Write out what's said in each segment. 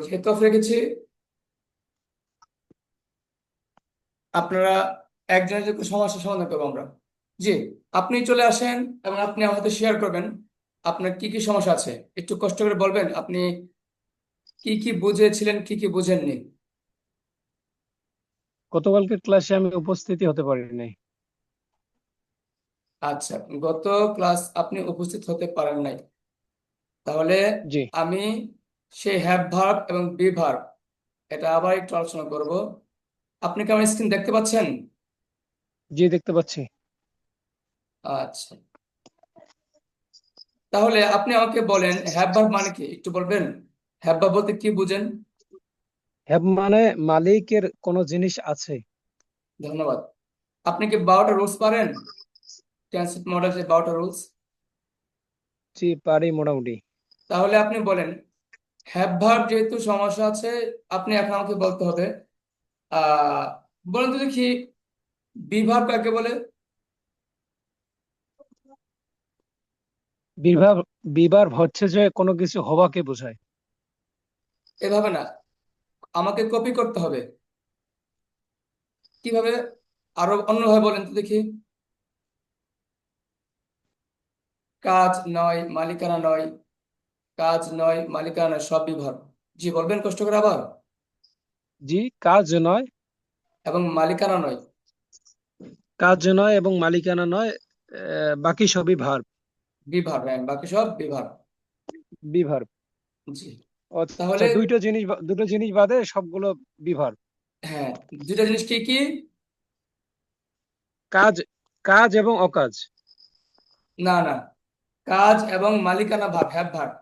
যেহেতু অফ রেখেছি, আপনারা একজনের যে সমস্যার সমাধান করবো আমরা। জি, আপনি চলে আসেন এবং আপনি আমার সাথে শেয়ার করবেন আপনার কি কি সমস্যা আছে। একটু কষ্ট করে বলবেন আপনি কি কি বুঝেছিলেন, কি কি বুঝেননি। গতকালকের ক্লাসে আমি উপস্থিতি হতে পারি নাই। আচ্ছা, গত ক্লাস আপনি উপস্থিত হতে পারেন নাই, তাহলে জি। আমি সেই হ্যাভ ভার্ব এবং বি ভার্ব এটা আবার একটু আলোচনা করব। আপনি কি আমার স্ক্রিন দেখতে পাচ্ছেন? জি, দেখতে পাচ্ছি। আচ্ছা, তাহলে আপনি আমাকে বলেন হ্যাভ ভার্ব মানে কি একটু বলবেন। হ্যাভ ভার্ব বলতে কি বুঝেন? হ্যাভ মানে মালিকের কোনো জিনিস আছে। ধন্যবাদ। আপনি কি 12টা রুলস পারেন? ট্রান্সলেট মডেল যে 12টা রুলস, জি, পারি মোটামুটি। তাহলে আপনি বলেন হ্যাভ ভার্ব যেহেতু সমস্যা আছে, আপনি এখন আমাকে বলতে হবে আহ বলেন তো দেখি বি ভার্ব কাকে বলে। বিভার বিভার হচ্ছে যে কোনো কিছু হওয়াকে বোঝায়। এভাবে না, আমাকে কপি করতে হবে। কিভাবে? আরো অন্যভাবে বলেন তো দেখি। কাজ নয়, মালিকানা নয়, কাজ নয়, মালিকানা নয়, সব বিভাগ। জি বলবেন কষ্ট করে আবার। জি, কাজ নয়। এবং মালিকানা নয়। কাজ নয় এবং মালিকানা নয়। বাকি সবই ভার্ব। বিভাগ, হ্যাঁ বাকি সব বিভাগ। বিভার। জি, আচ্ছা, তাহলে দুটো জিনিস বাদে সবগুলো বিভার। হ্যাঁ, দুটা জিনিস কি কি? কাজ কাজ এবং অকাজ। না না, কাজ এবং মালিকানা verb, have verb.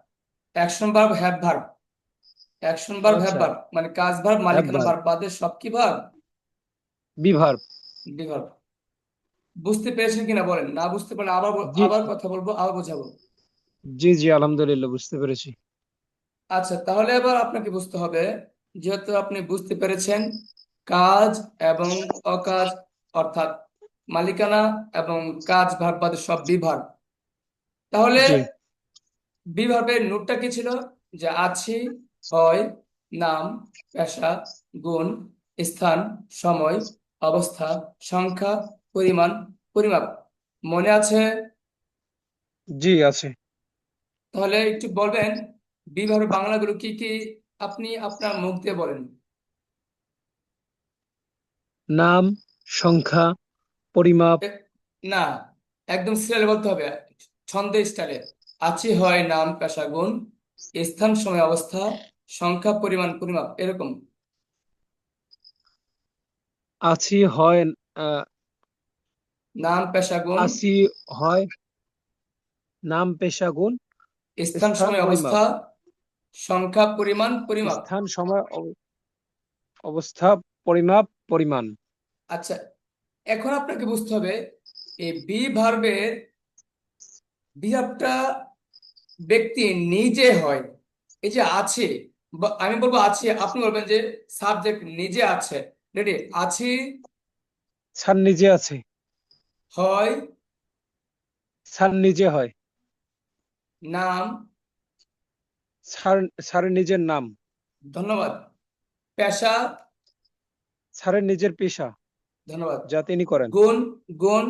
Action verb have verb, action verb have আচ্ছা, ভার্ব মানে কাজ ভার্ব হ্যাভ মালিকানা ভার্ব। ভার্ব বাদে সব কি ভার্ব? বিভার। বিভার্ব। বুঝতে পেরেছেন কিনা বলেন, না বুঝতে পারলে আবার জি, আবার কথা বলবো, আবার বোঝাবো। জি, জি, আলহামদুলিল্লাহ বুঝতে পেরেছি। আচ্ছা, তাহলে এবার আপনাকে বুঝতে হবে, যেহেতু আপনি বুঝতে পেরেছেন কাজ এবং অকাজ অর্থাৎ মালিকানা এবং কাজ ভাগ বাদে সব বিভাগ, তাহলে জি। বিভাগের নোটটা কি ছিল? যে আছি, হয়, নাম, পেশা, গুণ, স্থান, সময়, অবস্থা, সংখ্যা, পরিমাণ, পরিমাপ। মনে আছে? জি, আছে। তাহলে একটু বলবেন বিভাগের বাংলাগুলো কি কি, আপনি আপনার মুখ দিয়ে বলেন। নাম, সংখ্যা, পরিমাপ। এ- না, একদম স্টাইলে বলতে হবে, ছন্দে স্টাইলে। আছি, হয়, নাম, পেশা, গুণ, স্থান, সময়, অবস্থা, সংখ্যা, পরিমাণ, পরিমাপ, এরকম। আছি হয়। আহ, নাম, পেশা, গুণ, আছি হয় নাম, পেশা, গুণ, স্থান, স্থান, সময়, পরিমাপ। অবস্থা, সংখ্যা, পরিমাণ, পরিমাপ। স্থান, সময়, অবস্থা, পরিমাপ, পরিমাণ। আচ্ছা, এখন আপনাকে বুঝতে হবে এই বি ভার্বের বিভাবটা ব্যক্তি নিজে হয়। এই যে আছে, আমি বলবো আছে, আপনি বলবেন যে সাবজেক্ট নিজে আছে। রেডি? আছি, স্যার নিজে আছে। হয়, স্যার নিজে হয়। নাম, স্যার স্যারের নিজের নাম। ধন্যবাদ, পেশা, স্যারের নিজের পেশা, ধন্যবাদ, যা তিনি করেন। গুণ, গুণ,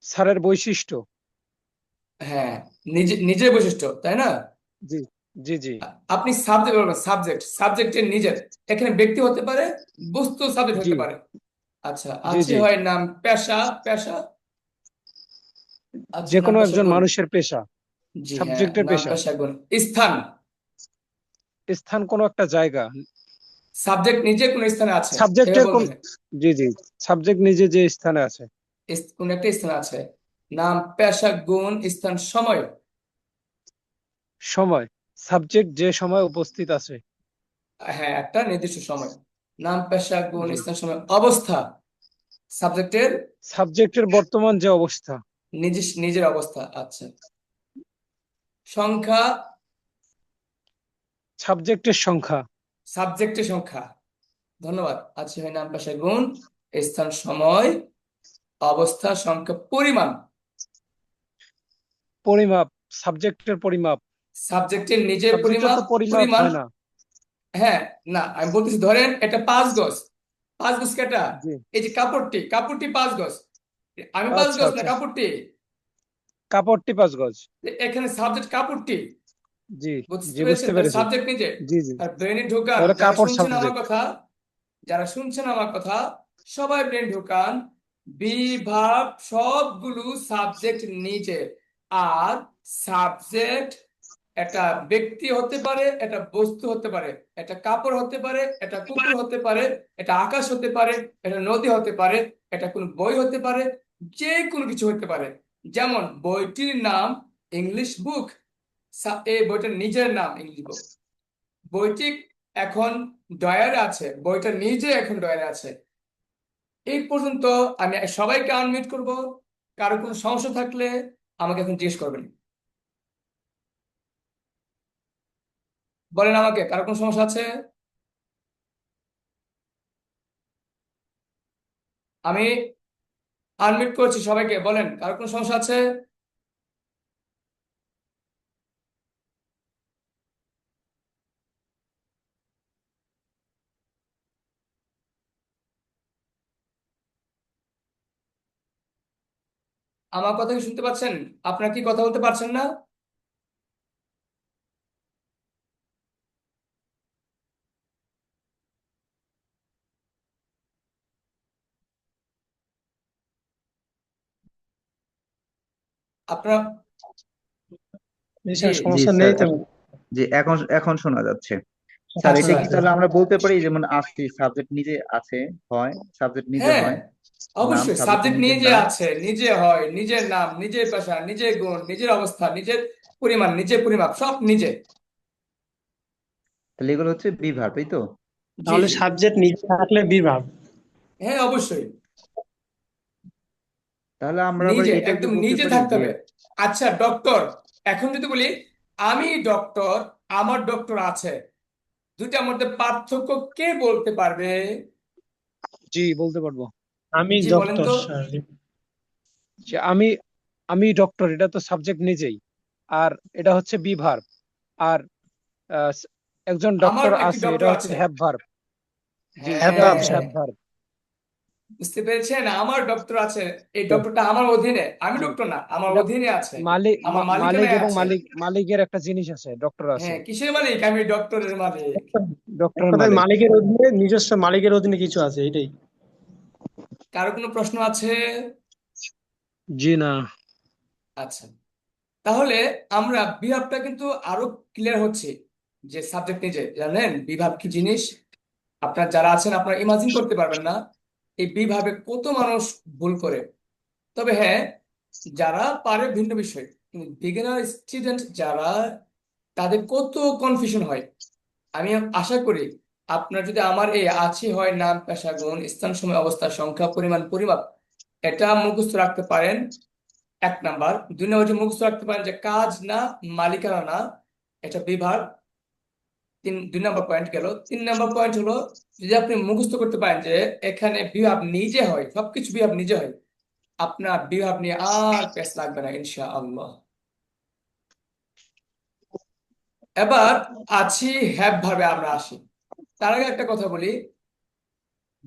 স্যারের বৈশিষ্ট্য। হ্যাঁ, নিজে নিজের বৈশিষ্ট্য, তাই না? জি, জি, জি, আপনি সাবজেক্ট বলবেন, সাবজেক্ট সাবজেক্টের নিজের, এখানে ব্যক্তি হতে পারে, বস্তু সাবজেক্ট জি, হতে পারে। আচ্ছা, জি, আছে, জি। হয়, নাম, পেশা, পেশা, আছে, যে নাম, কোনো পেশা, একজন গুণ। মানুষের পেশা। জি হ্যাঁ, সাবজেক্টের নাম, পেশা। পেশা, গুণ। স্থান, স্থান কোনো একটা জায়গা। সাবজেক্ট নিজে কোন স্থানে আছে, সাবজেক্টের এভাবে কোন। বলবেন। জি, জি। সাবজেক্ট নিজে যে স্থানে আছে। কোন একটা স্থান আছে। নাম, পেশা, গুণ, স্থান, সময়। সময়। সাবজেক্ট যে সময় উপস্থিত আছে। হ্যাঁ, একটা নির্দিষ্ট সময়। নাম, পেশা, গুণ, জি। স্থান, সময়, অবস্থা, সাবজেক্টের সাবজেক্টের বর্তমান যে অবস্থা। নিজের নিজের অবস্থা। আচ্ছা, সংখ্যা, সাবজেক্টের সংখ্যা। সাবজেক্টের সংখ্যা। ধন্যবাদ। আছে, হয়, নাম, পেশা, গুণ, স্থান, সময়, অবস্থা, সংখ্যা, পরিমাণ। পরিমাপ। সাবজেক্টের পরিমাপ। সাবজেক্টের নিজের সাবজেক্টের পরিমাপ, তো পরিমাপ পরিমাণ। হয় না। হ্যাঁ, না আমি বলতেছি ধরেন এটা 5 গজ। 5 গজ কেটা? জি। এই যে কাপড়টি 5 গজ। আমি পাঁচ আচ্ছা গজ না আচ্ছা, কাপড়টি। কাপড়টি 5 গজ। এখানে সাবজেক্ট কাপড়টি। জি। বুঝতে জি, পেরেছেন? বুঝতে তার পেরেছি। সাবজেক্ট নিজে। জি জি। আর ব্রেনে ঢোকান, তাহলে যারা কাপড় শুনছেন আমার সাবজেক্ট। কথা, যারা শুনছেন আমার কথা, সবাই ব্রেন ঢোকান। বি ভার্ব সবগুলো সাবজেক্ট নিজে। আর সাবজেক্ট একটা ব্যক্তি হতে পারে, এটা বস্তু হতে পারে, এটা কাপড় হতে পারে, এটা কুকুর হতে পারে, এটা আকাশ হতে পারে, এটা নদী হতে পারে, এটা কোনো বই হতে পারে, যে কোনো কিছু হতে পারে। যেমন বইটির নাম ইংলিশ বুক, এই বইটার নিজের নাম ইংলিশ বুক। বইটি এখন ডয়ারে আছে, বইটা নিজে এখন ডয়ারে আছে। এই পর্যন্ত আমি সবাইকে আনমিউট করব। কারো কোনো সমস্যা থাকলে আমাকে এখন জিজ্ঞেস করবেন। বলেন আমাকে, কারো কোনো সমস্যা আছে? আমি আনমিউট করছি সবাইকে, বলেন কারো কোনো সমস্যা আছে? আমার কথা কি শুনতে পাচ্ছেন? আপনারা কি কথা বলতে পারছেন না? আপনারা? জি জি। স্যার, জি সমস্যা স্যার। নেই তেমন। জি, এখন এখন শোনা যাচ্ছে। স্যার, আচ্ছা এটা কি আচ্ছা। তাহলে আমরা বলতে পারি যেমন আসি সাবজেক্ট নিজে আছে, হয় সাবজেক্ট নিজে হ্যাঁ, হয়, নাম অবশ্যই সাবজেক্টের সাবজেক্ট নিজের নিজে নাম। আছে, নিজে হয়, নিজের নাম, নিজের পেশা, নিজের গুণ, নিজের অবস্থা, নিজের পরিমাণ, নিজের পরিমাপ, সব নিজে। তাহলে এগুলো হচ্ছে বিভার, তাই তো? জি তাহলে জি। সাবজেক্ট নিজে থাকলে বিভাগ। হ্যাঁ, অবশ্যই তাহলে আমরা আবার নিজে, এটাও কি একদম বলতে নিজে পারি থাকতে যে হবে। আচ্ছা ডক্টর, এখন যদি বলি আমি ডক্টর, আমার ডক্টর আছে, দুইটার মধ্যে পার্থক্য কে বলতে পারবে? জি, বলতে পারবো। আমি জি বলেন ডক্টর তো। স্যার। যে আমি আমি ডক্টর, এটা তো সাবজেক্ট নিজেই। আর এটা হচ্ছে বি ভার্ব। আর আহ, একজন আমার ডক্টর একটি আছে, এটা ডক্টর হচ্ছে আছে। Have verb. জি, এটা হ্যাঁ হচ্ছে হ্যাঁ, হ্যাভ ভার্ব। বুঝতে পেরেছেন? আমার ডক্টর আছে, এই তো ডক্টরটা আমার অধীনে, আমি জি, ডক্টর না, আমার এটা অধীনে আছে, মালিক আমার মালিক মালিকানায় এবং আছে। মালিকের একটা জিনিস আছে, ডক্টর আছে। হ্যাঁ, কিসের মালিক? আমি ডক্টরের মালিক। এক ডক্টরের কথায় মালিক। মালিকের অধীনে, নিজস্ব মালিকের অধীনে কিছু আছে, এটাই। কারো কোনো প্রশ্ন আছে? জি না। আচ্ছা, তাহলে আমরা বিভাবটা কিন্তু আরো ক্লিয়ার হচ্ছে। যে সাবজেক্ট নিজে জানেন বিভাব কি জিনিস, আপনার যারা আছেন আপনারা ইমাজিন করতে পারবেন না এই বিভাবে কত মানুষ ভুল করে। তবে হ্যাঁ, যারা পারে ভিন্ন বিষয়, কিন্তু বিগিনার স্টুডেন্ট যারা, তাদের কত কনফিউশন হয়। আমি আশা করি আপনার যদি আমার এই আছি হয় নাম পেশা গুণ স্থান সময় অবস্থা সংখ্যা পরিমাণ পরিমাপ, এটা মুখস্থ রাখতে পারেন। 1 নাম্বার। 2 নাম্বার যে মুখস্থ রাখতে পারেন যে কাজ না, মালিকানা না, এটা বিভাগ। 2 নাম্বার পয়েন্ট গেল। 3 নাম্বার পয়েন্ট হলো, যদি আপনি মুখস্থ করতে পারেন যে এখানে বিভাব নিজে হয়, সবকিছু বিভাব নিজে হয়, আপনার বিভাব নিয়ে আর পেস লাগবে না ইনশাআল্লাহ। এবার আছি হ্যাভ ভার্বে আমরা আসি। তার আগে একটা কথা বলি,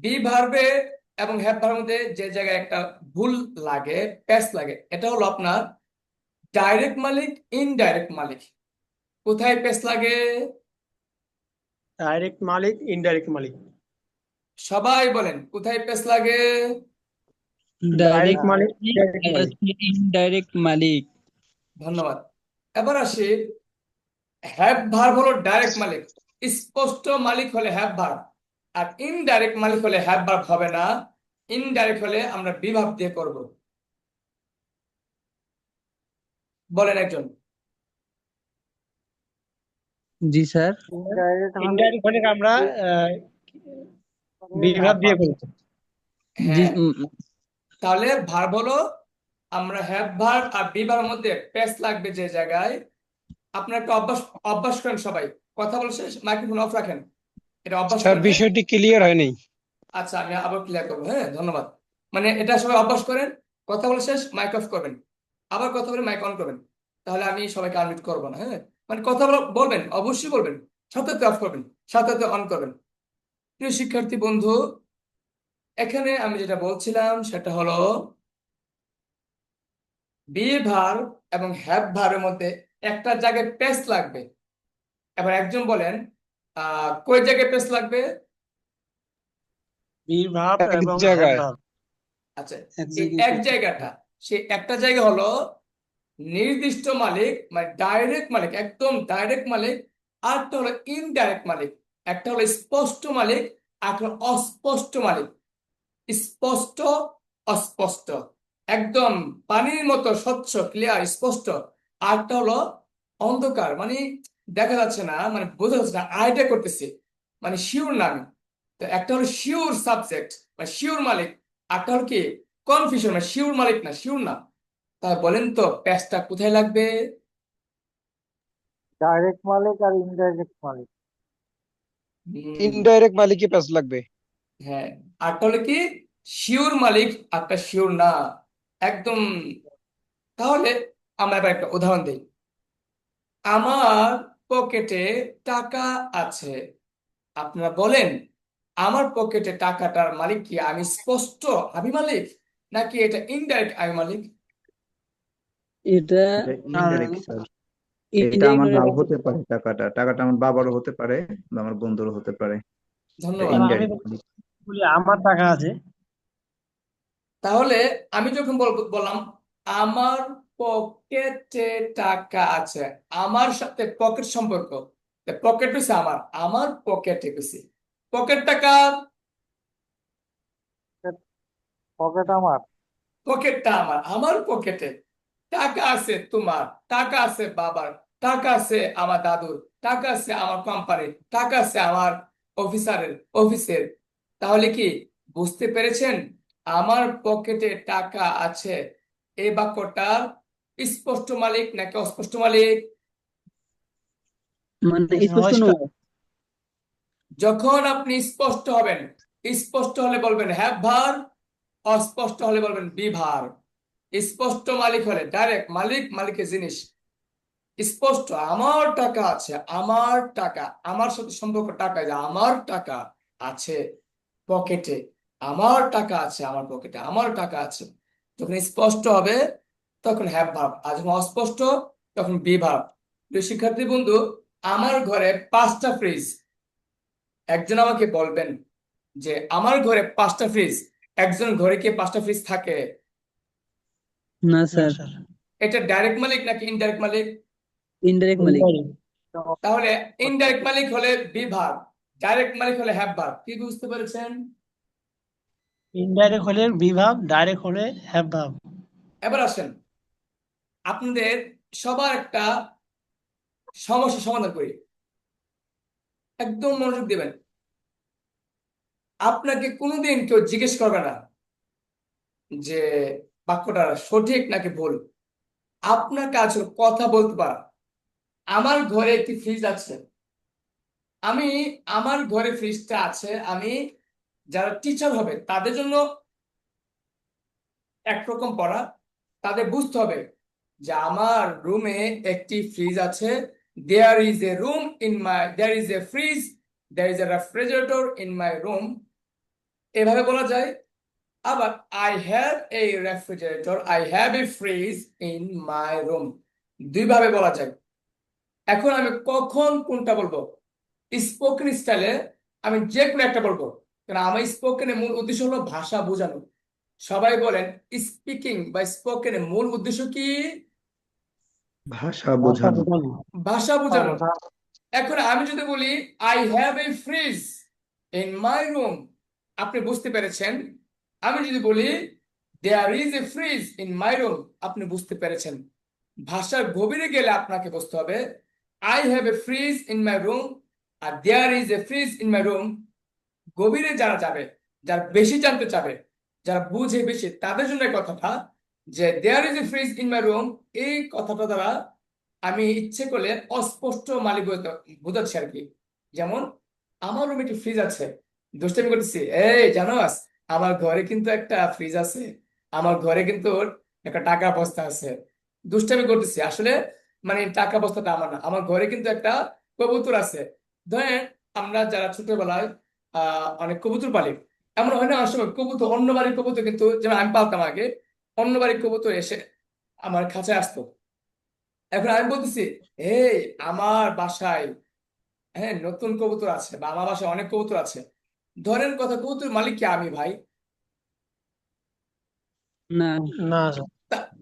বি ভার্বে এবং হ্যাভ ভার্বের মধ্যে যে জায়গায় একটা ভুল লাগে, প্যাচ লাগে, এটা হলো আপনার ডাইরেক্ট মালিক, ইনডাইরেক্ট মালিক। কোথায় প্যাচ লাগে? ডাইরেক্ট মালিক, ইনডাইরেক্ট মালিক। সবাই বলেন কোথায় প্যাচ লাগে? ডাইরেক্ট ডাইরেক্ট মালিক, মালিক ইনডাইরেক্ট আর মালিক। হচ্ছে ইনডাইরেক্ট মালিক। ধন্যবাদ। এবার আসি, হ্যাভ ভার্ব হলো ডাইরেক্ট মালিক, স্পষ্ট মালিক হলে হ্যাভ ভার্ব। আর ইনডাইরেক্ট মালিক হলে হ্যাভ ভার্ব হবে না, ইনডাইরেক্ট হলে আমরা বিভাব দিয়ে করব। বলেন একজন। জি স্যার। ইনডাইরেক্ট মালিক আমরা বিভাগ দিয়ে করবো। জি হ্যাঁ, তাহলে ভার্ব হলো, আমরা হ্যাভ ভার্ব আর বিভাবের মধ্যে প্যাচ লাগবে যে জায়গায়। আপনার একটা অভ্যাস, অভ্যাস করেন সবাই, কথা বলে শেষ মাইক্রোফোন অফ রাখেন, এটা অভ্যাস স্যার, করেন, হ্যাঁ? বিষয়টি ক্লিয়ার হয়নি। আচ্ছা, আমি আবার ক্লিয়ার করবো, হ্যাঁ ধন্যবাদ। মানে এটা সবাই অভ্যাস করেন, কথা বলে শেষ মাইক অফ করবেন, আবার কথা বলে মাইক অন করবেন। তাহলে আমি সবাইকে আনমিউট করবো না, হ্যাঁ? মানে কথা বলবেন, অবশ্যই বলবেন, সাথে অফ করবেন, সাথে অন করবেন। প্রিয় শিক্ষার্থী বন্ধু, এখানে আমি যেটা বলছিলাম সেটা হলো বি ভার্ব এবং হ্যাভ ভার্বের মধ্যে একটা জায়গায় পেস লাগবে। এবার একজন বলেন কই জায়গায় পেস লাগবে? বি ভার্ব এক এবং হ্যাভ জায়গায়। ভার্ব আচ্ছা, এক এই জায়গায় এক পেশ জায়গাটা, সেই একটা জায়গা হলো নির্দিষ্ট মালিক, মানে ডাইরেক্ট মালিক, একদম ডাইরেক্ট মালিক। আরেকটা হলো ইনডাইরেক্ট মালিক। একটা হলো স্পষ্ট মালিক, আর একটা হলো অস্পষ্ট মালিক। স্পষ্ট, অস্পষ্ট, একদম পানির মতো স্বচ্ছ, ক্লিয়ার, স্পষ্ট। আরেকটা হলো অন্ধকার, মানে দেখা যাচ্ছে না, মানে বোঝা যাচ্ছে না, আইডিয়া করতেছি, মানে শিওর না আমি। তো একটা হলো শিওর সাবজেক্ট, মানে শিওর মালিক। আরেকটা হলো কি কনফিউশন, মানে শিওর মালিক না, শিওর না। তা বলেন তো প্যাচটা কোথায় লাগবে? ডাইরেক্ট মালিক আর ইনডাইরেক্ট মালিক। হুম, ইনডাইরেক্ট মালিকই পেশ লাগবে। হ্যাঁ। আরেকটা হলো কি শিওর মালিক, একটা শিওর না, একদম। তাহলে আমরা এবার একটা উদাহরণ দিই। আমার পকেটে টাকা আছে। আপনারা বলেন, আমার পকেটে টাকাটার মালিক কি আমি? স্পষ্ট আমি মালিক, নাকি এটা ইনডাইরেক্ট আমি মালিক? এটা এটা ইনডাইরেক্ট স্যার। এটা আমার নাও ইনডাইরেক্ট হতে পারে, টাকাটা আমার বাবারও হতে পারে বা আমার বন্ধুরও হতে পারে। এটা ধন্যবাদ। আমি ইনডাইরেক্ট। বলি আমার টাকা আছে। তাহলে আমি যখন বললাম আমার পকেটে টাকা আছে, আমার সাথে পকেট সম্পর্ক, পকেট হচ্ছে আমার পকেটে গেছে, পকেট টাকা, পকেট আমার। পকেটটা আমার পকেটে টাকা আছে, তোমার টাকা আছে, বাবার টাকা আছে, আমার দাদুর টাকা আছে, আমার কোম্পানির টাকা আছে, আমার অফিসের। তাহলে কি বুঝতে পেরেছেন? আমার পকেটে টাকা আছে, এই বাক্যটার স্পষ্ট মালিক নাকি অস্পষ্ট মালিক? মানে স্পষ্ট নমস্কার। নয়। যখন আপনি স্পষ্ট হবেন, স্পষ্ট হলে বলবেন হ্যাভ ভার্ব, অস্পষ্ট হলে বলবেন বি ভার্ব। স্পষ্ট মালিক হলে ডাইরেক্ট মালিক, মালিকের জিনিস। স্পষ্ট আমার টাকা আছে, আমার টাকা, আমার সাথে সম্পর্ক টাকা, যে আমার টাকা আছে পকেটে, আমার টাকা আছে আমার পকেটে, আমার টাকা আছে। যখন স্পষ্ট হবে তখন হ্যাভ ভার্ব, আর যখন অস্পষ্ট তখন বি ভার্ব। প্রিয় শিক্ষার্থী বন্ধু, আমার ঘরে 5টা ফ্রিজ। একজন আমাকে বলবেন যে আমার ঘরে 5টা ফ্রিজ। একজন ঘরে কি 5টা ফ্রিজ থাকে? না না স্যার, স্যার। এটা ডাইরেক্ট মালিক নাকি ইনডাইরেক্ট মালিক? ইনডাইরেক্ট মালিক। তাহলে ইনডাইরেক্ট মালিক হলে বি ভার্ব, ডাইরেক্ট মালিক হলে হ্যাভ ভার্ব। কি বুঝতে পেরেছেন? ইনডাইরেক্ট হলে বি ভার্ব, ডাইরেক্ট হলে হ্যাভ ভার্ব। এবার আসেন আপনাদের সবার একটা সমস্যা সমাধান করি, একদম মনোযোগ দিবেন। আপনাকে কোনোদিন কেউ জিজ্ঞেস করবে না যে বাক্যটা সঠিক নাকি ভুল। আপনার কাজ হলো কথা বলতে পারা। আমার ঘরে একটি ফ্রিজ আছে, আমি আমার ঘরে ফ্রিজটা আছে, আমি যারা টিচার হবে তাদের জন্য একরকম পড়া, তাদের বুঝতে হবে যে আমার রুমে একটি ফ্রিজ আছে। There is a fridge, there is a refrigerator in my room, এভাবে বলা যায়। আবার I have a refrigerator, I have a fridge in my room, দুইভাবে বলা যায়। এখন আমি কখন কোনটা বলবো? স্পোকেন স্টাইলে আমি যে কোনো একটা বলবো, কারণ আমার স্পোকেনের মূল উদ্দেশ্য হলো ভাষা বোঝানো। সবাই বলেন স্পিকিং বা স্পোকেনের মূল উদ্দেশ্য কি? ভাষা বোঝানো। ভাষা বোঝানো। এখন আমি যদি বলি I have a fridge in my room, আপনি বুঝতে পেরেছেন। আমি যদি বলি there is a fridge in my room, আপনি বুঝতে পেরেছেন। ভাষার গভীরে গেলে আপনাকে বুঝতে হবে I have a fridge in my room আর there is a fridge in my room. গভীরে যারা যাবে, যারা বেশি জানতে চাবে, যারা বুঝে বেশি, তাদের জন্য এই কথাটা, যে there is a fridge in my room, এই কথাটা দ্বারা আমি ইচ্ছে করলে অস্পষ্ট মালিক বোঝাচ্ছি আর কি। যেমন আমার রুমে একটি ফ্রিজ আছে, দুষ্টামি করতেছি, এই জানোস আমার ঘরে কিন্তু একটা ফ্রিজ আছে, আমার ঘরে কিন্তু একটা টাকা বস্তা আছে। দুষ্টামি করতেছি আসলে, মানে টাকা বস্তাটা আমার না, আমার ঘরে কিন্তু একটা কবুতর আছে। ধরেন আমরা যারা ছোটবেলায় অনেক কবুতর পালি, এমন হয় না অনেক সময় কবুতর অন্য বাড়ির কবুতর, কিন্তু যেমন আমি পালতাম আগে, অন্য বাড়ির কবুতর এসে আমার খাঁচায় আসতো। এখন আমি বলতেছি, এই আমার বাসায় হ্যাঁ নতুন কবুতর আছে, বা আমার বাসায় অনেক কবুতর আছে, ধরেন কথা কবুতর মালিক কি আমি ভাই। না, না স্যার।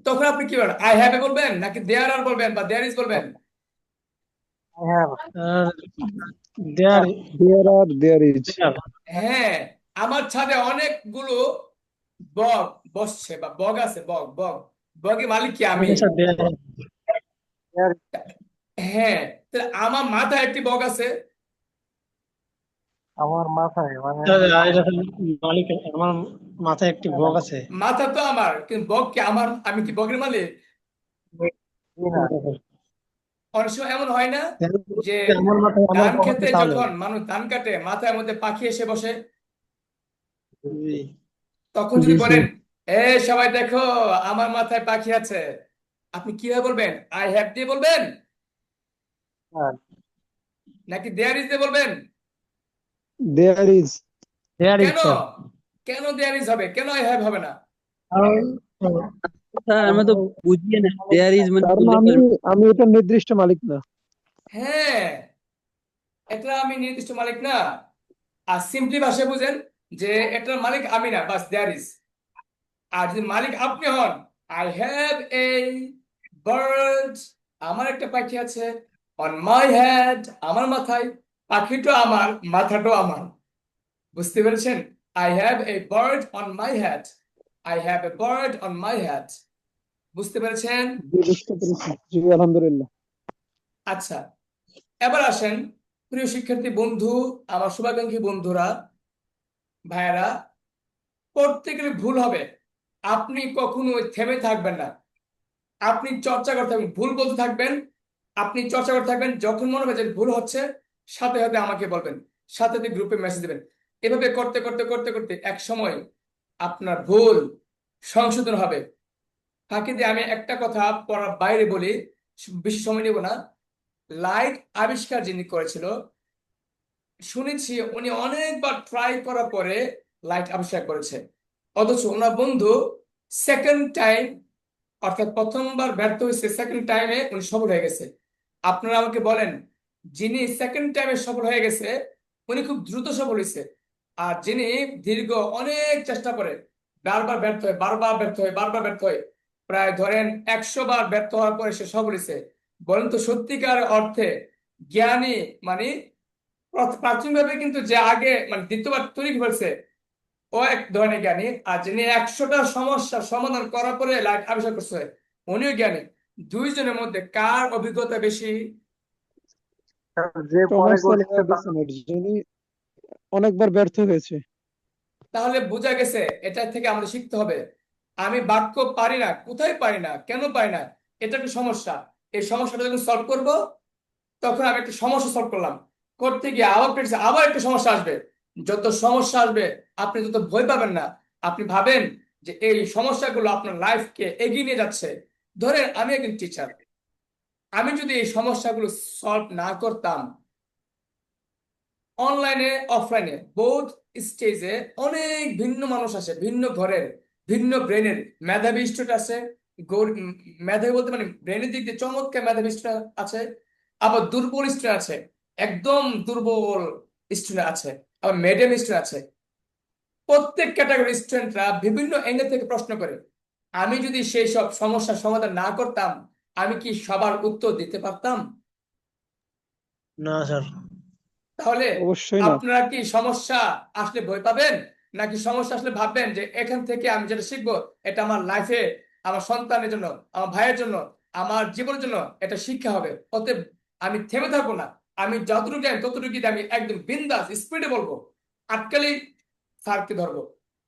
তখন আপনি কি বলবেন, আই হ্যাভ এ বলবেন নাকি দেয়ার আর বলবেন বা দেয়ার ইজ বলবেন? হ্যাঁ, দেয়ার দেয়ার ইজ। হ্যাঁ, আমার ছাদে অনেকগুলো বগ বসছে বা বগ আছে, বগ বগ বগের মালিক কি আমি। স্যার দেয়ার হ্যাঁ, তাহলে আমার মাথায় একটি বগ আছে। আমার মাথায় মানে মালিক, আমার মাথায় একটি বগ আছে। মাথা তো আমার, কিন্তু বগ কি আমার, আমি কি বগের মালিক? অনেক সময় এমন হয় না যে আমার মাথায় আমার ধান বগ আছে খেতে তাহলে যখন মানুষ ধান কাটে, মাথার মধ্যে পাখি এসে বসে, জি। তখন জি যদি স্যার। বলেন এ সবাই দেখো আমার মাথায় পাখি আছে, আপনি কিভাবে বলবেন, আই হ্যাভ দিয়ে বলবেন হ্যাঁ, নাকি দেয়ার ইজ দিয়ে বলবেন? There is. দেয়ার ইজ কেন? স্যার। কেন দেয়ার ইজ হবে, কেন আই হ্যাভ হবে না? কারণ স্যার আমরা তো বুঝিয়ে না, দেয়ার ইজ মানে কারণ বললে আমি পারবেন। আমি এটা নির্দিষ্ট মালিক না। হ্যাঁ, এটা আমি নির্দিষ্ট মালিক না। আর সিম্পলি ভাষায় বুঝেন যে এটার মালিক আমি না, বাস দেয়ার ইজ। আর যদি মালিক আপনি হন, আই হ্যাভ এ বার্ড, আমার একটা পাখি আছে, অন মাই হেড, আমার মাথায়, পাখিটা আমার, মাথাটাও আমার। বুঝতে পেরেছেন? I have a bird on my head, I have a bird on my head. বুঝতে পেরেছেন? জি, বুঝতে পেরেছি। জি, আলহামদুলিল্লাহ। আচ্ছা, এবার আসেন প্রিয় শিক্ষার্থী বন্ধু, আমার শুভাকাঙ্ক্ষী বন্ধুরা, ভাইয়েরা, করতে গেলে ভুল হবে, আপনি কখনো থেমে থাকবেন না, আপনি চর্চা করতে থাকবেন, ভুল বলতে থাকবেন, আপনি চর্চা করতে থাকবেন, যখন মনে হবে যে ভুল হচ্ছে সাথে সাথে আমাকে বলবেন, সাথে সাথে গ্রুপে মেসেজ দেবেন। এভাবে করতে করতে করতে করতে এক সময় আপনার ভুল সংশোধন হবে। ফাঁকি দিয়ে আমি একটা কথা পড়ার বাইরে বলি, বেশি সময় নেব না। লাইট আবিষ্কার যিনি করেছিল, শুনেছি উনি অনেকবার ট্রাই করার পরে লাইট আবিষ্কার করেছে, অথচ ওনার বন্ধু সেকেন্ড টাইম, অর্থাৎ প্রথমবার ব্যর্থ হয়েছে, সেকেন্ড টাইমে উনি সফল হয়ে গেছে। আপনারা আমাকে বলেন, যিনি সেকেন্ড টাইমে সফল হয়ে গেছে উনি খুব দ্রুত সফল হয়েছে, আর যিনি দীর্ঘ অনেক চেষ্টা করে বারবার ব্যর্থ হয়, বারবার ব্যর্থ হয়, বারবার ব্যর্থ হয়, প্রায় ধরেন 100 বার ব্যর্থ হওয়ার পরে সে সফল হয়েছে, বলেন তো সত্যিকার অর্থে জ্ঞানী মানে প্রাথমিকভাবে কিন্তু যে আগে মানে দ্বিতীয়বার তৈরি ফেলছে ও এক ধরনের জ্ঞানী, আর যিনি 100টা সমস্যার সমাধান করার পরে লাইট আবিষ্কার করছে উনিও জ্ঞানী। দুইজনের মধ্যে কার অভিজ্ঞতা বেশি? যে পরে টমাস আলভা করছে তার এডিসনের, যিনি অনেকবার ব্যর্থ হয়েছে। তাহলে বোঝা গেছে এটা থেকে আমাদের শিখতে হবে, আমি বাক্য পারি না, কোথায় পারি না, কেন পারি না, এটা একটা সমস্যা। এই সমস্যাটা যখন সলভ করব, তখন আমি একটা সমস্যা সলভ করলাম, করতে গিয়ে আবার পেরেছে, আবার একটা সমস্যা আসবে। যত সমস্যা আসবে আপনি তত ভয় পাবেন না, আপনি ভাবেন যে এই সমস্যাগুলো আপনার লাইফকে এগিয়ে নিয়ে যাচ্ছে। ধরেন আমি একজন টিচার, আমি যদি এই সমস্যাগুলো সলভ না করতাম, অনলাইনে অফলাইনে বোথ স্টেজে অনেক ভিন্ন মানুষ আছে, ভিন্ন ঘরের, ভিন্ন ব্রেনের, মেধাবী স্টুডেন্ট আছে, মেধাবী বলতে মানে ব্রেনের দিক দিয়ে চমৎকার মেধাবী স্টুডেন্ট আছে, আবার দুর্বল স্টুডেন্ট আছে, একদম দুর্বল স্টুডেন্ট আছে, আবার মিডিয়াম স্টুডেন্ট আছে। প্রত্যেক ক্যাটাগরি স্টুডেন্টরা বিভিন্ন অ্যাঙ্গেল থেকে প্রশ্ন করে, আমি যদি সেই সব সমস্যার সমাধান না করতাম, আমি কি সবার উত্তর দিতে পারতাম? না স্যার। তাহলে অবশ্যই না। আপনারা কি সমস্যা আসলে ভয় পাবেন, নাকি সমস্যা আসলে ভাববেন যে এখান থেকে আমি যেটা শিখবো এটা আমার লাইফে, আমার সন্তানের জন্য, আমার ভাইয়ের জন্য, আমার জীবনের জন্য এটা শিক্ষা হবে, অতএব আমি থেমে থাকবো না, আমি যতটুকু জানি ততটুকু দিয়ে আমি একদম বিন্দাস স্পিডে বলবো, আটকালেই স্যারকে ধরবো,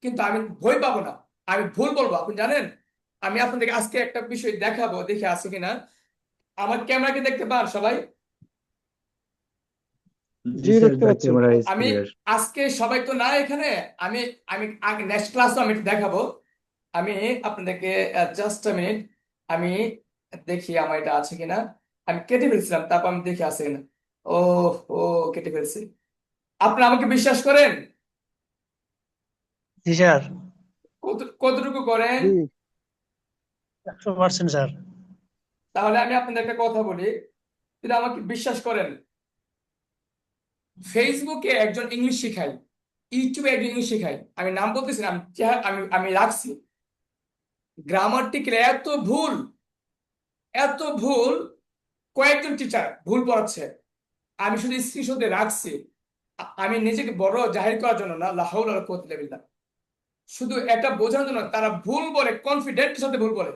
কিন্তু আমি ভয় পাবো না, আমি ভুল বলবো। আপনি জানেন, আমি আপনাদেরকে আজকে একটা বিষয় দেখাবো, দেখে আছে কিনা, আমার ক্যামেরাকে দেখতে পান সবাই? জি, জি স্যার, দেখতে দ্য পাচ্ছি। ক্যামেরা ইজ আমি ক্লিয়ার। আজকে সবাই তো না এখানে, আমি আমি নেক্সট ক্লাসও আমি একটু দেখাবো। আমি আপনাদেরকে জাস্ট আ মিনিট, আমি দেখি আমার এটা আছে কিনা, আমি কেটে ফেলছিলাম, তারপর আমি দেখি আছে কিনা। ও ও কেটে ফেলছি। আপনি আমাকে বিশ্বাস করেন? জি স্যার, কতটুকু করেন? জি 100% স্যার। তাহলে আমি আপনাদের একটা কথা বলি, যদি আমাকে বিশ্বাস করেন, ফেসবুকে একজন ইংলিশ শেখায়, ইউটিউবে একজন ইংলিশ শেখায়, আমি নাম বলতেছি না, আমি আমি রাখছি, গ্রামাটিক্যাল এত ভুল, কয়েকজন টিচার ভুল পড়াচ্ছে, আমি শুধু স্ক্রিনশট দিয়ে রাখছি। আমি নিজেকে বড় জাহির করার জন্য না, লা হাওলা ওয়ালা কুওয়াতা ইল্লা বিল্লাহ, শুধু এটা বোঝানোর জন্য তারা ভুল বলে, কনফিডেন্টের সাথে ভুল বলে।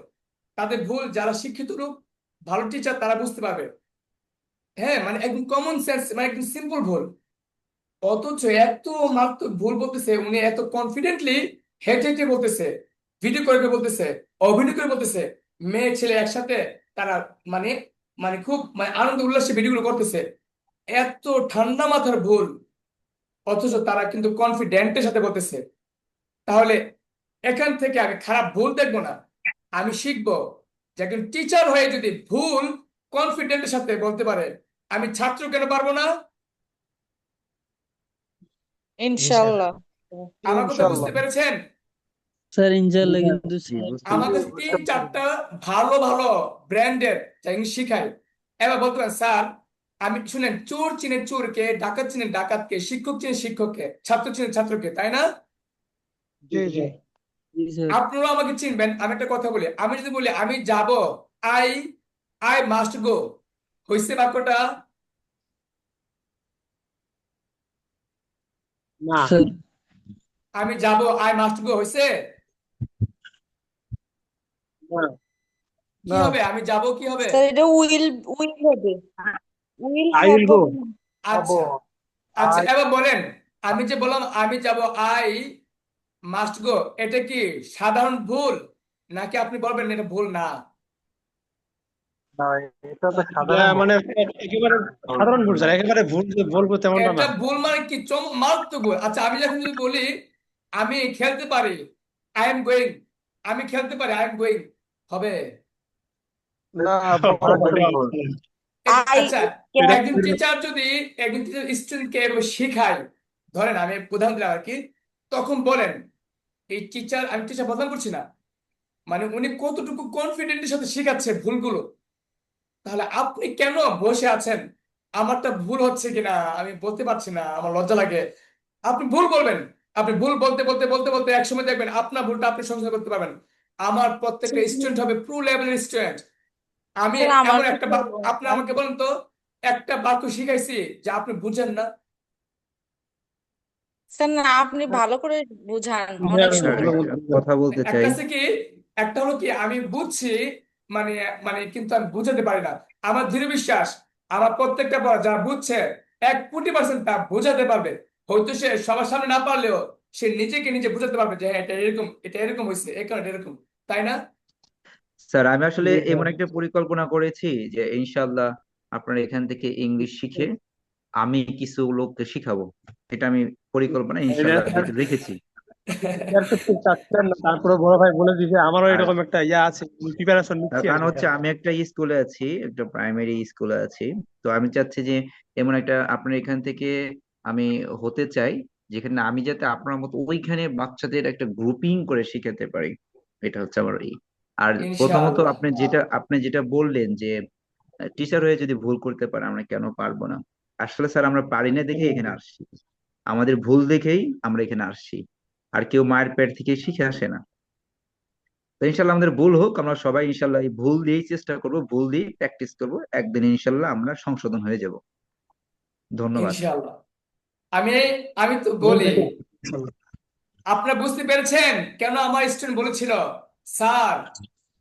তাদের ভুল যারা শিক্ষিত লোক, ভালো টিচার, তারা বুঝতে পারবে। হ্যাঁ, মানে একদম কমন সেন্স, মানে একদম সিম্পল ভুল, অথচ এত মারাত্মক ভুল বলতেছে উনি, এত কনফিডেন্টলি হেঁটে হেঁটে বলতেছে, ভিডিও করে করে বলতেছে, অভিনয় করে বলতেছে, মেয়ে ছেলে একসাথে, তারা মানে মানে খুব মানে আনন্দ উল্লাসে ভিডিওগুলো করতেছে, এত ঠান্ডা মাথার ভুল, অথচ তারা কিন্তু কনফিডেন্টের সাথে বলতেছে। তাহলে এখান থেকে আমি খারাপ ভুল দেখবো না, আমি শিখবো যে একজন টিচার হয়ে যদি ভুল কনফিডেন্টের সাথে বলতে পারে, আমি ছাত্র কেন পারবো না? জি স্যার। ইনশাল্লাহ। আমার কথা ইনশাল্লাহ। বুঝতে পেরেছেন? স্যার জি ইনশাল্লাহ, স্যার, কিন্তু জি বুঝতে আমার পেরেছি। কাছে 3-4টা ভালো ভালো ব্র্যান্ডের ইংলিশ শিখাই। এবার বলতে পারেন, স্যার আমি শুনেন, চোর চিনে চোরকে, ডাকাত চিনে ডাকাতকে, শিক্ষক চিনে শিক্ষককে, ছাত্র চিনে ছাত্রকে, তাই না? জি জি জি স্যার। আপনারা আমাকে চিনবেন। আমি একটা কথা বলি, আমি যদি বলি আমি যাব, আই আই মাস্ট গো, হইছে বাক্যটা? না, স্যার আমি যাব, আই মাস্ট গো, হইছে? না, কি না হবে? আমি যাব, কি হবে? স্যার এটা উইল উইল হবে, will I have will go. হবে। আচ্ছা আচ্ছা, এবার বলেন, আমি যে বললাম আমি যাব, আই মাস্ট গো, এটা কি সাধারণ ভুল, নাকি আপনি বলবেন এটা ভুল না? মানে একেবারে সাধারণ ভুল স্যার, একেবারে ভুল যে বলবো তেমনটা এটা না। ভুল মানে কি, মারাত্মক ভুল। আচ্ছা, আমি যখন যদি বলি আমি খেলতে পারি, আই এম গোয়িং, আমি খেলতে পারি, আই এম গোয়িং, হবে? না হবে, বলবো না। হবে। আই আচ্ছা, এটা ক্যান। একজন টিচার যদি একজন টিচার স্টুডেন্টকে এভাবে শেখায়, ধরেন আমি উদাহরণ দিলাম আর কি, তখন বলেন, এই টিচার, আমি টিচার বদনাম করছি না, মানে উনি কতটুকু কনফিডেন্টের সাথে শেখাচ্ছে ভুলগুলো। তাহলে আপনি কেন বসে আছেন, আমারটা ভুল হচ্ছে কিনা আমি বলতে পারছি না, আমার লজ্জা লাগে? আপনি ভুল বলবেন, আপনি ভুল বলতে বলতে বলতে বলতে একসময় দেখবেন আপনার ভুলটা আপনি সংশোধন করতে পারবেন। আমার প্রত্যেকটা স্টুডেন্ট হবে প্রো লেভেলের স্টুডেন্ট। আমি স্যার আমার এমন একটা আপনি আমাকে বলেন তো, একটা বাক্য শিখাইছি যে আপনি বুঝেন না? স্যার না, আপনি ভালো করে বুঝান, হ্যাঁ, অনেক আমি স্যার সুন্দর। ভালো একটা বলতে কথা বলতে একটা চাই। আছে কি, একটা হলো কি, আমি বুঝছি, মানে মানে কিন্তু আমি বুঝাতে পারি না। আমার দৃঢ় বিশ্বাস, আমার প্রত্যেকটা পড়া যারা বুঝছে 1,000,000% তা বোঝাতে পারবে। হয়তো সে সবার সামনে না পারলেও সে নিজেকে নিজে বোঝাতে পারবে যে হ্যাঁ, এটা এরকম, এটা এরকম হয়েছে, এই কারণে এটা এরকম, তাই না? স্যার আমি আসলে জি এমন স্যার। একটা পরিকল্পনা করেছি যে ইনশাল্লাহ আপনারা এখান থেকে ইংলিশ শিখে আমি কিছু লোককে শিখাবো। এটা আমি পরিকল্পনা এটা ইনশাল্লাহ স্যার রেখেছি। স্যার তো খুব চাচ্ছেন না, তারপরে বড় ভাই বলে দিয়েছে, আমারও আর এরকম একটা ইয়ে আছে, প্রিপারেশন তার নিচ্ছি আর কারণ কি হচ্ছে স্যার। আমি একটা স্কুলে আছি, একটা প্রাইমারি স্কুলে আছি। তো আমি চাচ্ছি যে এমন একটা আপনার এখান থেকে আমি হতে চাই যেখানে আমি যাতে আপনার মতো ওইখানে বাচ্চাদের একটা গ্রুপিং করে শিখাতে পারি। এটা হচ্ছে আমার আর প্রথমত ইনশাআল্লাহ। আপনি যেটা বললেন যে টিচার হয়ে যদি ভুল করতে পারে আমরা কেন পারবো না। আসলে স্যার আমরা পারি না দেখে এখানে আসছি, আমাদের ভুল দেখেই আমরা এখানে আসছি। আর কেউ মায়ের পেট থেকে শিখে আসে না। তো ইনশাল্লাহ আমাদের ভুল হোক, আমরা সবাই ইনশাল্লাহ এই ভুল দিয়েই চেষ্টা করব, ভুল দিয়ে প্র্যাকটিস করব, একদিন ইনশাল্লাহ আমরা সংশোধন হয়ে যাব। ধন্যবাদ। ইনশাআল্লাহ। আমি আমি তো ভুল বলি, থেকে আপনারা বুঝতে পেরেছেন কেন আমার স্টুডেন্ট বলেছিল, স্যার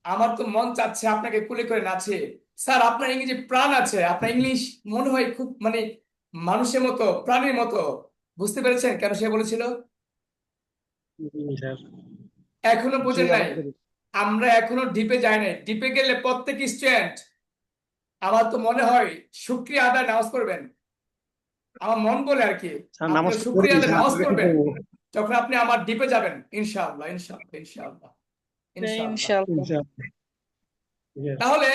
আমার তো মন চাচ্ছে আপনাকে কুলে করে নাচে, স্যার আপনার ইংরেজি প্রাণ আছে, আপনার ইংলিশ মনে হয় খুব মানে মানুষের মতো, প্রাণীর মতো। বুঝতে পেরেছেন কেন সে বলেছিল? জি স্যার। এখনো জি বোঝেন নাই? আমাদের আমরা এখনো ডিপে যাই নাই। ডিপে গেলে প্রত্যেক স্টুডেন্ট, আমার তো মনে হয়, শুকরিয়া আদায় নামাজ পড়বেন। আমার মন বলে আর কি, স্যার নামাজ আপনারা তো শুকরিয়া পড়েছি আদায় স্যার, নামাজ আগে কি পড়বেন করবো? যখন আপনি আমার ডিপে যাবেন। ইনশাআল্লাহ, ইনশাআল্লাহ, ইনশাআল্লাহ, ইনশাআল্লাহ। ইনশাল্লাহ। ইনশাআল্লাহ। ঠিক আছে। তাহলে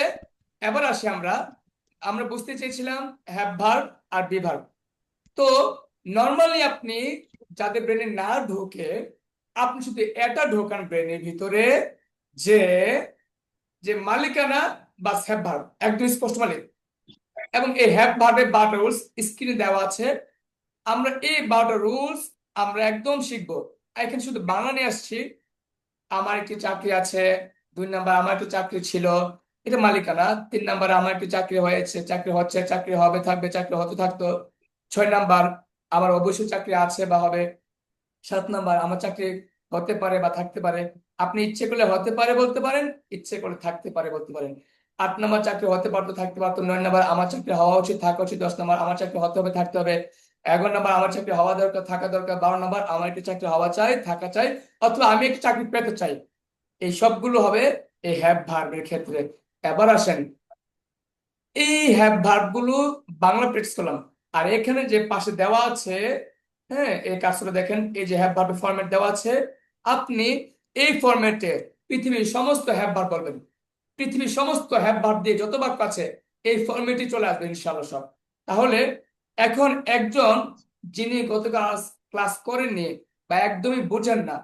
এবার আসি আমরা আমরা বুঝতে চেয়েছিলাম হ্যাভ ভার্ব আর বি ভার্ব। তো নর্মালি আপনি যাদের ব্রেনে না ঢোকে, আপনি শুধু এটা ঢোকান ব্রেনের ভিতরে যে যে মালিকানা বা হ্যাভ ভার্ব একদম স্পষ্ট মালিক, এবং এই হ্যাভ ভার্বের 12টা রুলস স্ক্রিনে দেওয়া আছে। আমরা এই 12টা রুলস আমরা একদম শিখবো। এখানে শুধু বাংলা নিয়ে আসছি। আমার একটি চাকরি আছে, 2 নাম্বার আমার একটি চাকরি ছিল, এটা মালিকানা। 3 নাম্বার আমার একটি চাকরি হয়েছে, চাকরি হচ্ছে, চাকরি হবে, থাকবে, চাকরি হতে থাকতো। 6 নাম্বার আমার অবশ্যই চাকরি আছে বা হবে। 7 নাম্বার আমার চাকরি হতে পারে বা থাকতে পারে। আপনি ইচ্ছে করলে হতে পারে বলতে পারেন, ইচ্ছে করলে থাকতে পারে বলতে পারেন। 8 নাম্বার চাকরি হতে পারতো, থাকতে পারতো। 9 নাম্বার আমার চাকরি হওয়া উচিত, থাকা উচিত। 10 নাম্বার আমার চাকরি হতে হবে, থাকতে হবে। 11 নাম্বার আমার চাকরি হওয়া দরকার, থাকা দরকার। 12 নাম্বার আমার একটি চাকরি হওয়া চাই, থাকা চাই, অথবা আমি একটি চাকরি পেতে চাই। এই সবগুলো হবে এই হ্যাভ ভার্বের ক্ষেত্রে। এবার আসেন, এই হ্যাভ ভার্ব গুলো বাংলা প্র্যাকটিস করলাম। আর এখানে যে পাশে দেওয়া আছে, হ্যাঁ, এই কাজটা দেখেন, এই যে হ্যাভ ভার্বের ফরম্যাট দেওয়া আছে। আপনি এই ফরম্যাটে পৃথিবীর সমস্ত হ্যাভ ভার্ব বলবেন। পৃথিবীর সমস্ত হ্যাভ ভার্ব দিয়ে যত বাক্য আছে এই ফরম্যাটে চলে আসবে ইনশাআল্লাহ সব। তাহলে এখন একজন যিনি গতকাল ক্লাস করেননি বা একদমই বুঝেন না,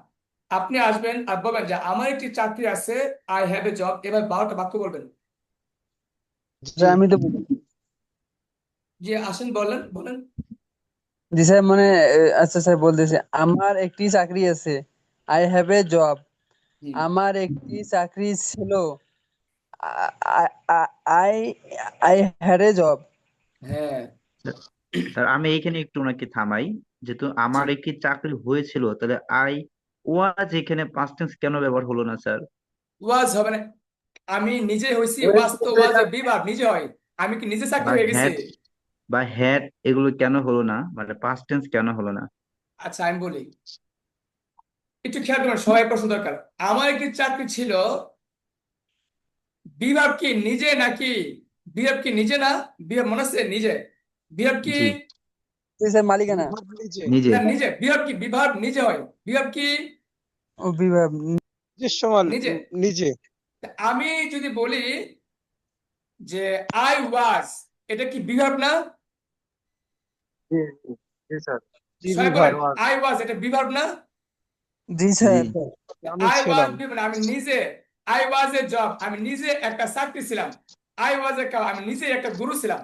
আপনি আসবেন আর বলবেন যে আমার একটি চাকরি আছে, আই হ্যাভ এ জব। এবার 12টা বাক্য বলবেন। স্যার আমি তো যে আসেন, বলেন বলেন। জি স্যার মানে আচ্ছা স্যার বলতেছি, আমার একটি চাকরি আছে, আই হ্যাভ এ জব। হুম, আমার একটি চাকরি ছিল, I I had a job. হ্যাঁ, স্যার আমি এইখানে একটু ওনাকে থামাই। যেহেতু জি। আমার একটি চাকরি হয়েছিল, তাহলে আই ওয়াজ এখানে পাস্ট টেন্স কেন ব্যবহার হলো না স্যার? ওয়াজ হবে না, আমি নিজে হয়েছি। ওয়াজ তো ওয়াজ এ বিভাগ নিজে হয়। আমি কি নিজে চাকরি বা হয়ে গেছি? হ্যাড বা হ্যাড এগুলো কেন হলো না, মানে পাস্ট টেন্স কেন হলো না? আচ্ছা আমি বলি, একটু খেয়াল করুন, সবাই প্রশ্ন দরকার। আমার একটি চাকরি ছিল, বিভাগ কি নিজে নাকি? বিভাগ কি নিজে না? বিভাগ মনে আছে নিজে। বিভাগ কি? জি, জি স্যার মালিকানা। নিজে নিজে। না, নিজে। বিভাগ কি? বিভাগ নিজে হয়। বিভাগ কি? ও বিভাগ। নিজস্ব মাল নিজে। নিজে। আমি যদি বলি যে আই ওয়াজ, এটা কি বিভাগ না? জি জি স্যার। জি সবাই বিভাগ। বলেন, আই ওয়াজ এটা বিভাগ না? জি জি। স্যার। আমি আই ওয়াজ ছিলাম। বিভাগ না, আমি নিজে। আই ওয়াজ এ জব, আমি নিজে একটা চাকরি ছিলাম। আই ওয়াজ এ কাউ, আমি নিজে একটা গুরু ছিলাম।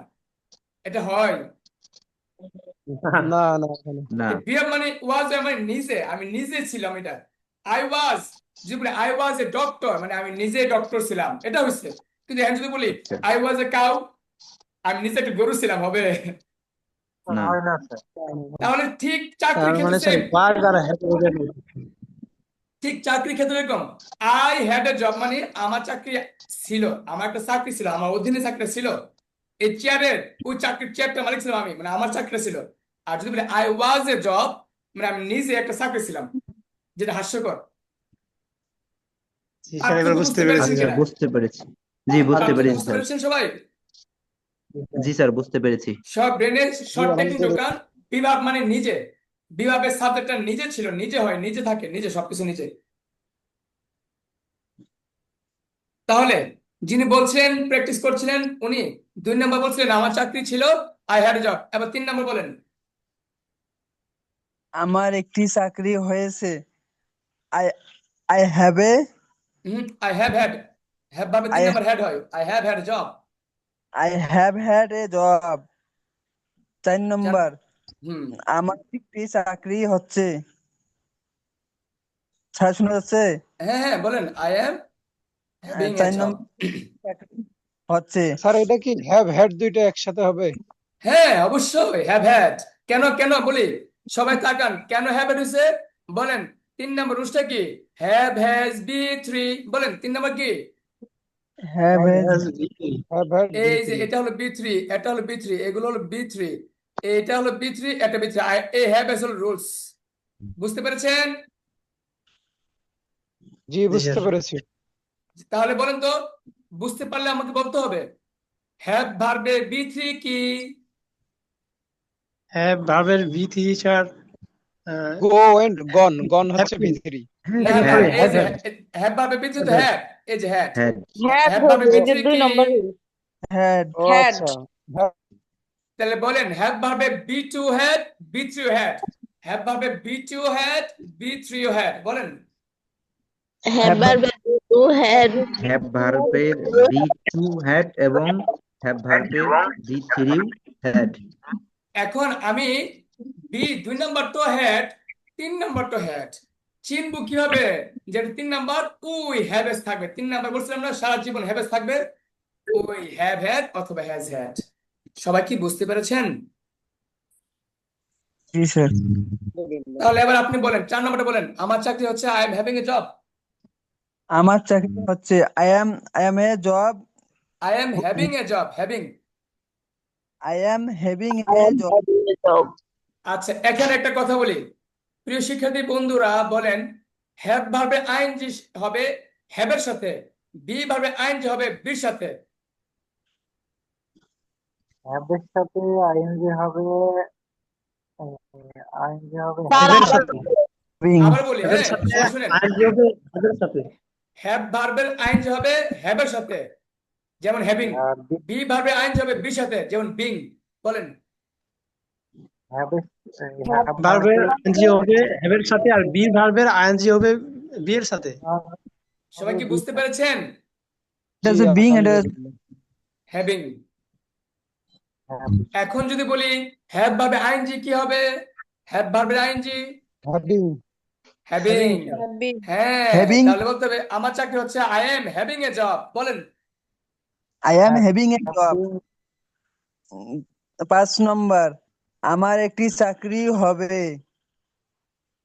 এটা হয়? না না না। না। বিভাগ মানে ওয়াজ মানে নিজে, আমি নিজে ছিলাম এটা। আই ওয়াজ, যদি বলি আই ওয়াজ এ ডক্টর, মানে আমি নিজে ডক্টর ছিলাম, এটা হচ্ছে। কিন্তু এখন যদি বলি আচ্ছা। আই ওয়াজ এ কাউ, আমি নিজে একটা গরু ছিলাম, হবে? না। হয় না স্যার। তাহলে ঠিক চাকরির তার ক্ষেত্রে মানে স্যার সেম। ওয়াজ আর হ্যাভ ঠিক চাকরির ক্ষেত্রে এরকম। আই হ্যাড এ জব মানে আমার চাকরি ছিল, আমার একটা চাকরি ছিল, আমার অধীনে চাকরি ছিল। এই চেয়ারের, ওই চাকরির চেয়ারটা মালিক ছিলাম আমি, মানে আমার চাকরি ছিল। আর যদি বলি আই ওয়াজ এ জব, মানে আমি নিজে একটা চাকরি ছিলাম, যেটা হাস্যকর। জি স্যার, এবার পার্থক্য বুঝতে বুঝতে পেরেছি পেরেছেন আচ্ছা, স্যার। কিনা? বুঝতে পেরেছি। জি, বুঝতে পার্থক্য পেরেছি বুঝতে স্যার। পেরেছেন সবাই? জি স্যার, বুঝতে পেরেছি। সব ব্রেনে জি শর্ট টেকনিক আলহামদুলিল্লাহ। ঢোকান। বিভাগ মানে নিজে। বিভাগের সাবজেক্টটা নিজে ছিল, নিজে হয়, নিজে থাকে, নিজে, সবকিছু নিজে। তাহলে যিনি বলছেন প্র্যাকটিস করছিলেন উনি 2 নাম্বার বলছিলেন আমার চাকরি ছিল, আই হ্যাড জব। এবার 3 নাম্বার বলেন। আমার একটি চাকরি হয়েছে, I I have A I have had. Have ভাবে 3 আই নাম্বার হ্যাড হয়। I have had job. I have had a job. 4 চার। নম্বর, হুম। আমার একটি চাকরি হচ্ছে। স্যার শোনা যাচ্ছে? হ্যাঁ হ্যাঁ বলেন, I am having a 4 job. নম্বর চাকরি হচ্ছে। স্যার এটা কি হ্যাভ হ্যাড দুইটা একসাথে হবে? হ্যাঁ অবশ্যই হ্যাভ হ্যাড। কেন কেন বলি, সবাই তাকান, কেন হ্যাভ হ্যাড হয়েছে বলেন। 3 নাম্বার রুলসটা কি? Have has be three. বলেন 3 নাম্বার কি? হ্যাভ এ হ্যাভ হ্যাড এই যে বি3। এটা হলো বি থ্রি, এটা হলো বি থ্রি, এগুলো হলো বি থ্রি, এটা হলো বি থ্রি, এটা বি থ্রি। এই হ্যাভ হ্যাজ হলো রুলস। বুঝতে পেরেছেন? জি জি বুঝতে স্যার। পেরেছি। তাহলে বলেন তো, বুঝতে পারলে আমাকে বলতে হবে হ্যাভ ভার্বে বি থ্রি কি? হ্যাভ ভার্বের ভি3 sir. Go and gone, gone have হচ্ছে টু। বি3। না না, হ্যাড। এই হ্যাভ যে হ্যাভ হ্যাভ ভার্বে বি থ্রি তো হ্যাভ হ্যাড। এই যে হ্যাড। হ্যাড। হ্যাড হ্যাভ ভার্বে হবে, বি এটা থ্রি 2 কি? নম্বর। হ্যাড ও হ্যাড। আচ্ছা। হ্যাঁ, তাহলে বলেন হ্যাভ ভার্বে V two had V three had, have ভার্বে V two had V three had, বলেন। হ্যাভ ভার্বে টু হ্যাড হ্যাভ ভার্বের বি টু হ্যাড এবং হ্যাভ ভার্বের বি থ্রিও হ্যাড। এখন আমি বি 2 নম্বর তো হ্যাড, 3 নম্বর তো হ্যাড চিনবো কিভাবে? যেটা 3 নম্বর, উই হ্যাভেস থাকবে। 3 নম্বর বলছিলাম না সারা জীবন হ্যাভেস থাকবে, উই হ্যাভ হ্যাড অথবা হ্যাজ হ্যাড। সবাই কি বুঝতে পেরেছেন? জি স্যার। তাহলে এবার আপনি বলেন 4 নম্বরটা বলেন, আমার চাকরি হচ্ছে I am having a job. আমার চাকরি হচ্ছে I M A job I am having a job, having. I am having a job. Job. আচ্ছা, এখানে একটা কথা বলি, প্রিয় শিক্ষার্থী বন্ধুরা, বলেন হ্যাভ ভার্বে আইএনজি হবে হ্যাভের সাথে, বি ভার্বে আইএনজি হবে বির সাথে। হ্যাভের সাথে আইএনজি হবে, আইএনজি হবে তার হ্যাভের আবার সাথে, আবার বলি, হ্যাভের হ্যাঁ সাথে সবাই শুনেন, আইএনজি হবে হ্যাভের সাথে, হ্যাভ ভার্বের আইএনজি হবে হ্যাভের সাথে যেমন হ্যাভিং, আর বি ভার্বের আইএনজি হবে বির সাথে যেমন বিং, বলেন। হ্যাভের ভার্বের আইএনজি হবে হ্যাভের সাথে, আর বি ভার্বের আইএনজি হবে বি এর সাথে। সবাই কি বুঝতে পেরেছেন? এটা হচ্ছে বিং, এটা হ্যাভিং। এখন যদি বলি হ্যাভ ভার্বে আইএনজি কি হবে? হ্যাভ ভার্বের আইএনজি হ্যাভিং, হ্যাভিং। হ্যাভি হ্যাঁ, হ্যাভিং তাহলে বলতে হবে আমার চাকরি হচ্ছে I am having a job, বলেন। I am having a job. 5 নম্বর, আমার একটি চাকরি হবে।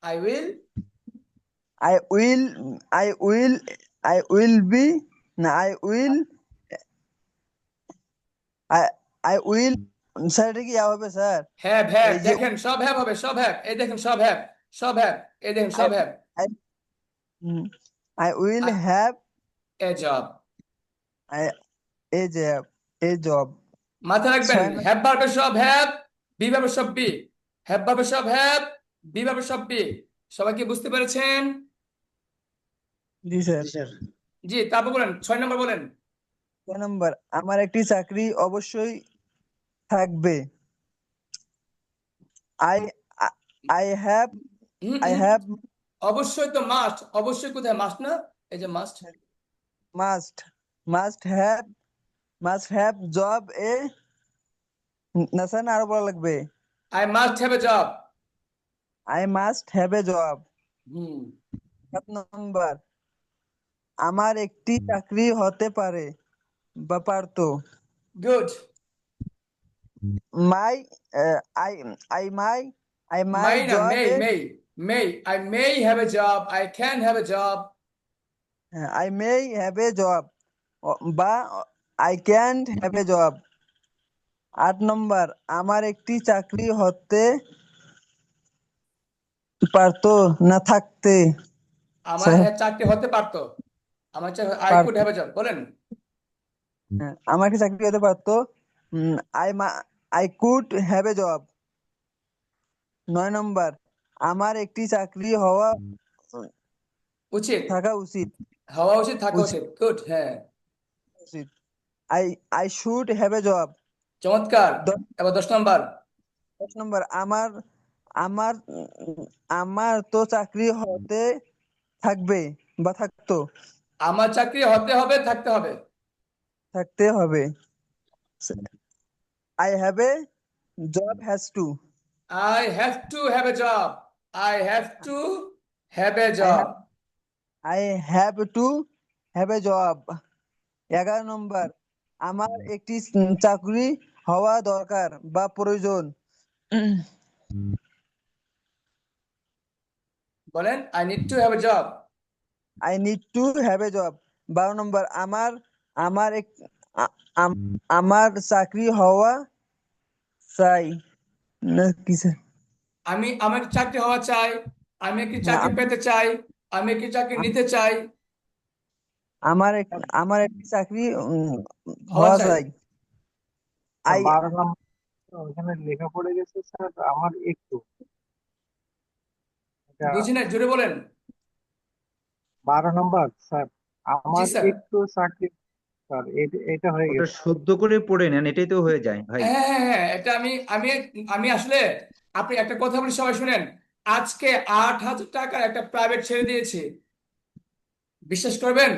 I will I will I will I will be না I will I will sir, এটা কি ইয়া হবে স্যার? হ্যাভ হ্যাভ, এই যে দেখেন সব হ্যাভ হবে, সব হ্যাভ, এই দেখেন সব হ্যাভ, সব হ্যাভ, এই দেখেন সব have. I will have a job, A job, A job. মাথায় রাখবেন 6 হ্যাভ ভার্বের সব হ্যাভ, বি ভার্বের সব বি, হ্যাভ ভার্বের সব হ্যাভ, বি ভার্বের সব বি। সবাই কি বুঝতে পেরেছেন? জি স্যার। জি, তারপর বলেন 6 নম্বর বলেন। 6 নম্বর, আমার একটি চাকরি অবশ্যই থাকবে। I I have hmm, I hmm, have অবশ্যই তো মাস্ট, অবশ্যই কোথায় মাস্ট না, এই যে must. Must must have job a, না স্যার, না আরো বলা লাগবে। I must have a job. I must have a job. Hmm, 7 নম্বর, আমার একটি চাকরি হতে পারে বা পারতো। Good. My I I my I my my না, job may, a, may, may, I may have a job, I can have a job. I may have a job বা I can have a job. 8 নম্বর, আমার একটি চাকরি হতে পারতো না থাকতে। আমার স্যার, হ্যাঁ চাকরি হতে পারতো, আমার আই কুড পারতো। হ্যাভ এ জব, বলেন। আমার কি চাকরি হতে পারতো? I I could have a job. 9 নম্বর, আমার একটি চাকরি হওয়া উচিত, থাকা উচিত। হওয়া উচিত, থাকা উচিত উচিত, গুড, হ্যাঁ, উচিত। I I should have a job. চমৎকার। এবার 10 নম্বর, 10 নম্বর, আমার আমার আমার তো চাকরি হতে থাকবে বা থাকতো, আমার চাকরি হতে হবে, থাকতে হবে। থাকতে হবে। I have a job has to. I have to have a job, I have to have A I job. I have to have a job. 11 নম্বর, আমার একটি চাকরি হওয়া দরকার বা প্রয়োজন। বলেন I need to have a job. I need to have a job. 12 নম্বর, আমার আমার এক আ- আমার চাকরি হওয়া চাই না কি স্যার? আমার একটি চাকরি হওয়া চাই, আমি একটি চাকরি হ্যাঁ, পেতে চাই, আমি একটি চাকরি নিতে চাই, আমার একটি চাকরি হওয়া হওয়া চাই। চাই। আই 12 নম্বর ওখানে লেখা পড়ে গেছে স্যার, আমার একটু, এটা বুঝি না, জোরে বলেন। 12 নম্বর স্যার, জি আমার স্যার। একটু চাকরি স্যার এটা হয়ে ওটা গেছে। সদ্য করে পড়ে নেন, এটাই তো হয়ে যায় ভাই। হ্যাঁ হ্যাঁ হ্যাঁ, এটা আমি আমি আমি আসলে, আপনি একটা কথা বলি সবাই শুনেন, আজকে 8,000 টাকার একটা প্রাইভেট ছেড়ে দিয়েছি, বিশ্বাস করবেন?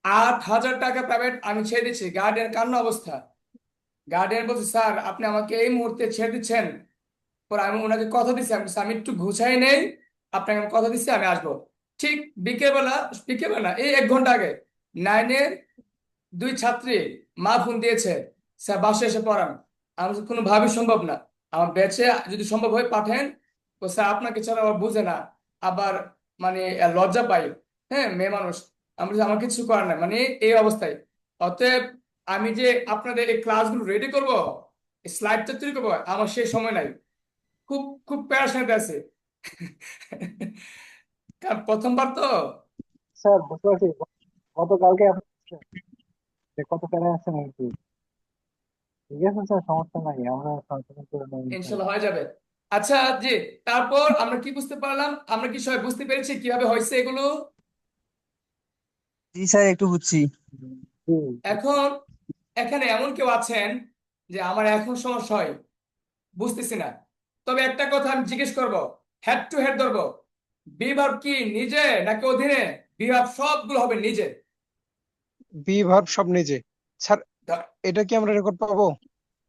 8,000 টাকা প্রাইভেট আমি ছেড়ে দিচ্ছি, গার্ডিয়ান কান্না অবস্থা। গার্ডিয়ান বলছে স্যার আপনি আমাকে এই মুহূর্তে ছেড়ে দিচ্ছেন। পরে আমি ওনাকে কথা দিচ্ছি, আমি একটু গুছাই নেই, আপনাকে আমি কথা দিচ্ছি আমি আসবো। ঠিক বিকেলবেলা, বিকেলবেলা না, এই 1 ঘন্টা আগে 9-এর 2 ছাত্রী মা ফোন দিয়েছে, স্যার বাসায় এসে পড়ান। আমি বলছি, কোনোভাবেই সম্ভব না, আমার ব্যাচে যদি সম্ভব হয় পাঠেন। তো স্যার আপনাকে ছাড়া আবার বুঝে না, আবার মানে লজ্জা পাই, হ্যাঁ মেয়ে মানুষ। আমি বলছি, আমার কিছু করার নাই, মানে এই অবস্থায়। অতএব আমি যে আপনাদের এই ক্লাসগুলো রেডি করব, স্লাইডটা তৈরি করবো, আমার সেই সময় নাই। খুব খুব প্যারাশানিতে আছে। কারণ প্রথমবার তো। স্যার বুঝতে পারছি, গতকালকে আপনি যে কত প্যারা আছেন আর কি। ঠিক আছে স্যার, সমস্যা নাই, আমরা সংশোধন করে নেব ইনশাল্লাহ। ইনশাল্লাহ হয়ে যাবে। আচ্ছা জি, তারপর আমরা কি বুঝতে পারলাম, আমরা কি সবাই বুঝতে পেরেছি কিভাবে হয়েছে এগুলো? জি স্যার, একটু বুঝছি। জি। এখন এখানে এমন কেউ আছেন যে আমার এখন সমস্যা হয়, বুঝতেছি না, তবে একটা কথা আমি জিজ্ঞেস করব, হেড টু হেড ধরবো, বিভাগ কি নিজে নাকি অধীনে? বিভাগ সবগুলো হবে নিজে। বি ভার্ব সব নিজে। স্যার, ধ- এটা কি আমরা রেকর্ড পাবো?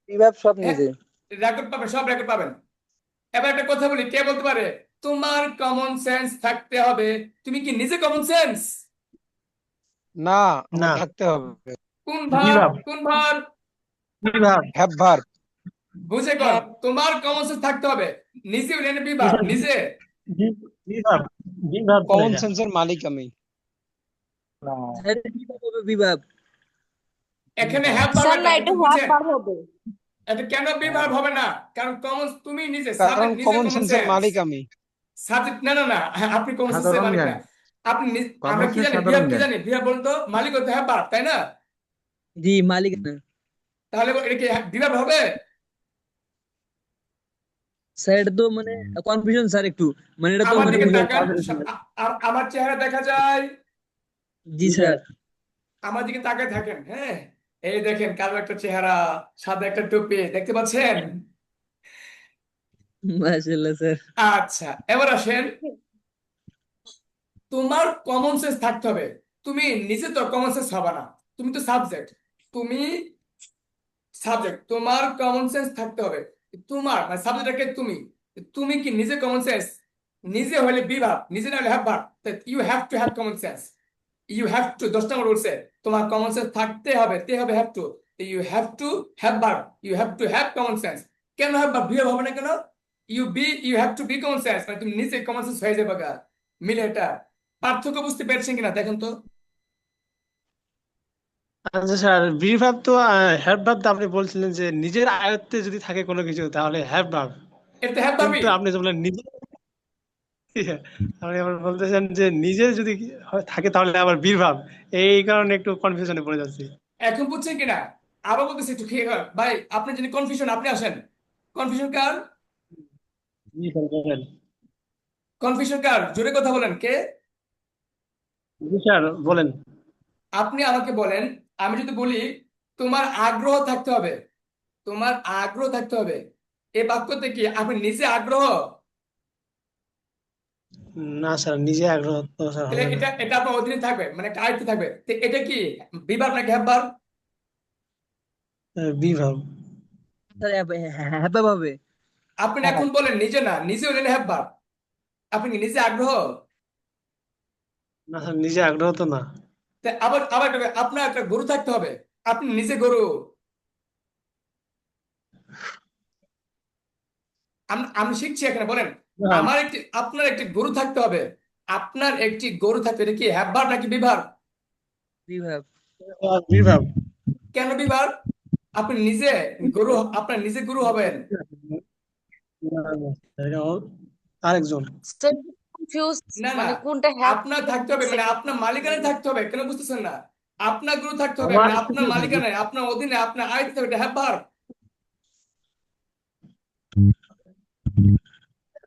বিভাব সব হ্যাঁ, নিজে। রেকর্ড পাবেন, সব রেকর্ড পাবেন। এবার একটা কথা বলি, কে বলতে পারে তোমার কমন সেন্স থাকতে হবে? তুমি কি নিজে কমন সেন্স? না, না, আমার থাকতে হবে। কোন ভার, বিভাব কোন ভার? Bibhab have verb. বুঝে কোন, তোমার কমন সেন্স থাকতে হবে। নিজে বলেন বিভাগ স্যার, নিজে। বিভাব বিভাব চলে কমন যায়। সেন্সের মালিক আমি। না, স্যার, এটা বিভাব হবে, বিভাব। এখানে বিভাব হ্যাভ পারবে স্যার না না, এটা একটু হ্যাভ বুঝেন। বার হবে। এটা কেন বিভাগ হবে না? কারণ কমন তুমি নিজে, কারণ সাবজেক্ট নিজে কমন কমন সেন্সের সেন্স। মালিক আমি। সাবজেক্ট না না না, হ্যাঁ, আপনি কমন সেন্সের সাধারণ মালিক জ্ঞান, না। আপনি আমরা কমন কি সেন্স জানি বিভাগ, সাধারণ কি জ্ঞান। জানি বিভাগ বলতো মালিক হতে হ্যাভ পার, তাই না? জি, মালিক না। তাহলে এটা কি বিভাগ হবে? স্যার, এটা তো মানে কনফিউশন স্যার একটু, মানে এটা তো আমার মানে দিকে বুঝার তাকান, পারবে না স্যার। আমার চেহারা দেখা যায়? জি স্যার। আমার দিকে তাকায় থাকেন, হ্যাঁ। এই দেখেন কালো একটা চেহারা, সাদা একটা টুপি, দেখতে পাচ্ছেন? মাশাআল্লাহ স্যার। আচ্ছা, এবার আসেন, তোমার কমন সেন্স থাকতে হবে। তুমি নিজে তো কমন সেন্স হবে না, তুমি তো সাবজেক্ট, তুমি সাবজেক্ট, তোমার কমন সেন্স থাকতে হবে। তোমার মানে সাবজেক্টকে তুমি, তুমি কি নিজে কমন সেন্স? নিজে হলে বিভাগ, নিজে না হলে have verb, you have to have common sense. You have to, 10 number বলছে, তোমার কমন সেন্স থাকতে হবে, তে হবে have to. You have to have verb, you have to have common sense. কেন হ্যাভ ভার্ব বিহেভ হবে না কেন? You have to be common sense, মানে তুমি নিজে কমন সেন্স হয়ে যাবে গা। মিলে এটা পার্থক্য বুঝতে পেরেছেন কিনা দেখেন তো। আচ্ছা স্যার, বিভাব তো হ্যাভ ভাব তো আপনি বলছিলেন যে নিজের আয়ত্তে যদি থাকে কোনো কিছু তাহলে হ্যাভ ভাব, এটা তো হ্যাভ ভার্বই। কিন্তু আপনি যে বললেন নিজে, আপনি আবার বলতেছেন যে নিজে যদি থাকে তাহলে আবার বীরভাব। এই কারণে একটু কনফিউশনে পড়ে যাচ্ছি। এখন বুঝছেন কিনা? আবার বলতেছি একটু খেয়ে খান। ভাই আপনি যদি কনফিউশন, আপনি আসেন। কনফিউশন কার? জি স্যার, বলেন। কনফিউশন কার? জোরে কথা বলেন, কে? জি স্যার, বলেন। আপনি আমাকে বলেন, আমি যদি বলি তোমার আগ্রহ থাকতে হবে, তোমার আগ্রহ থাকতে হবে, এই বাক্যতে কি আপনি নিজে আগ্রহ? না স্যার, নিজে আগ্রহ তো স্যার তাহলে হবে না। এটা এটা আপনার অধীনে থাকবে, মানে একটা আয়ত্তে থাকবে, তো এটা কি বিভাগ নাকি হ্যাববার? বিভাব। স্যার, হ্যাভ হবে। আপনি এখন বলেন নিজে না, নিজে হলেন হ্যাববার। আপনি কি নিজে আগ্রহ? না স্যার, নিজে আগ্রহ তো না। তা আবার আবার আপনার একটা গরু থাকতে হবে, আপনি নিজে গরু। আমি শিখছি এখানে, বলেন। না, আমার একটি, আপনার একটি গরু থাকতে হবে, আপনার একটি গরু থাকতে, এটা কি হ্যাবভার নাকি বিভার? বিভাব। বিভাব। কেন বিভার? আপনি নিজে গরু, আপনার নিজে গরু হবেন। না, না, এটা আরেকজন। স্যার কনফিউজ, না না, মানে কোনটা হ্যাভ আপনার থাকতে হবে, মানে আপনার মালিকানায় থাকতে হবে, কেন বুঝতেছেন না? আপনার গরু থাকতে হবে, আমার মানে আপনার কিছু থাকবে। মালিকানায়, আপনার অধীনে, আপনার আয়ত্তে, এটা হ্যাবভার।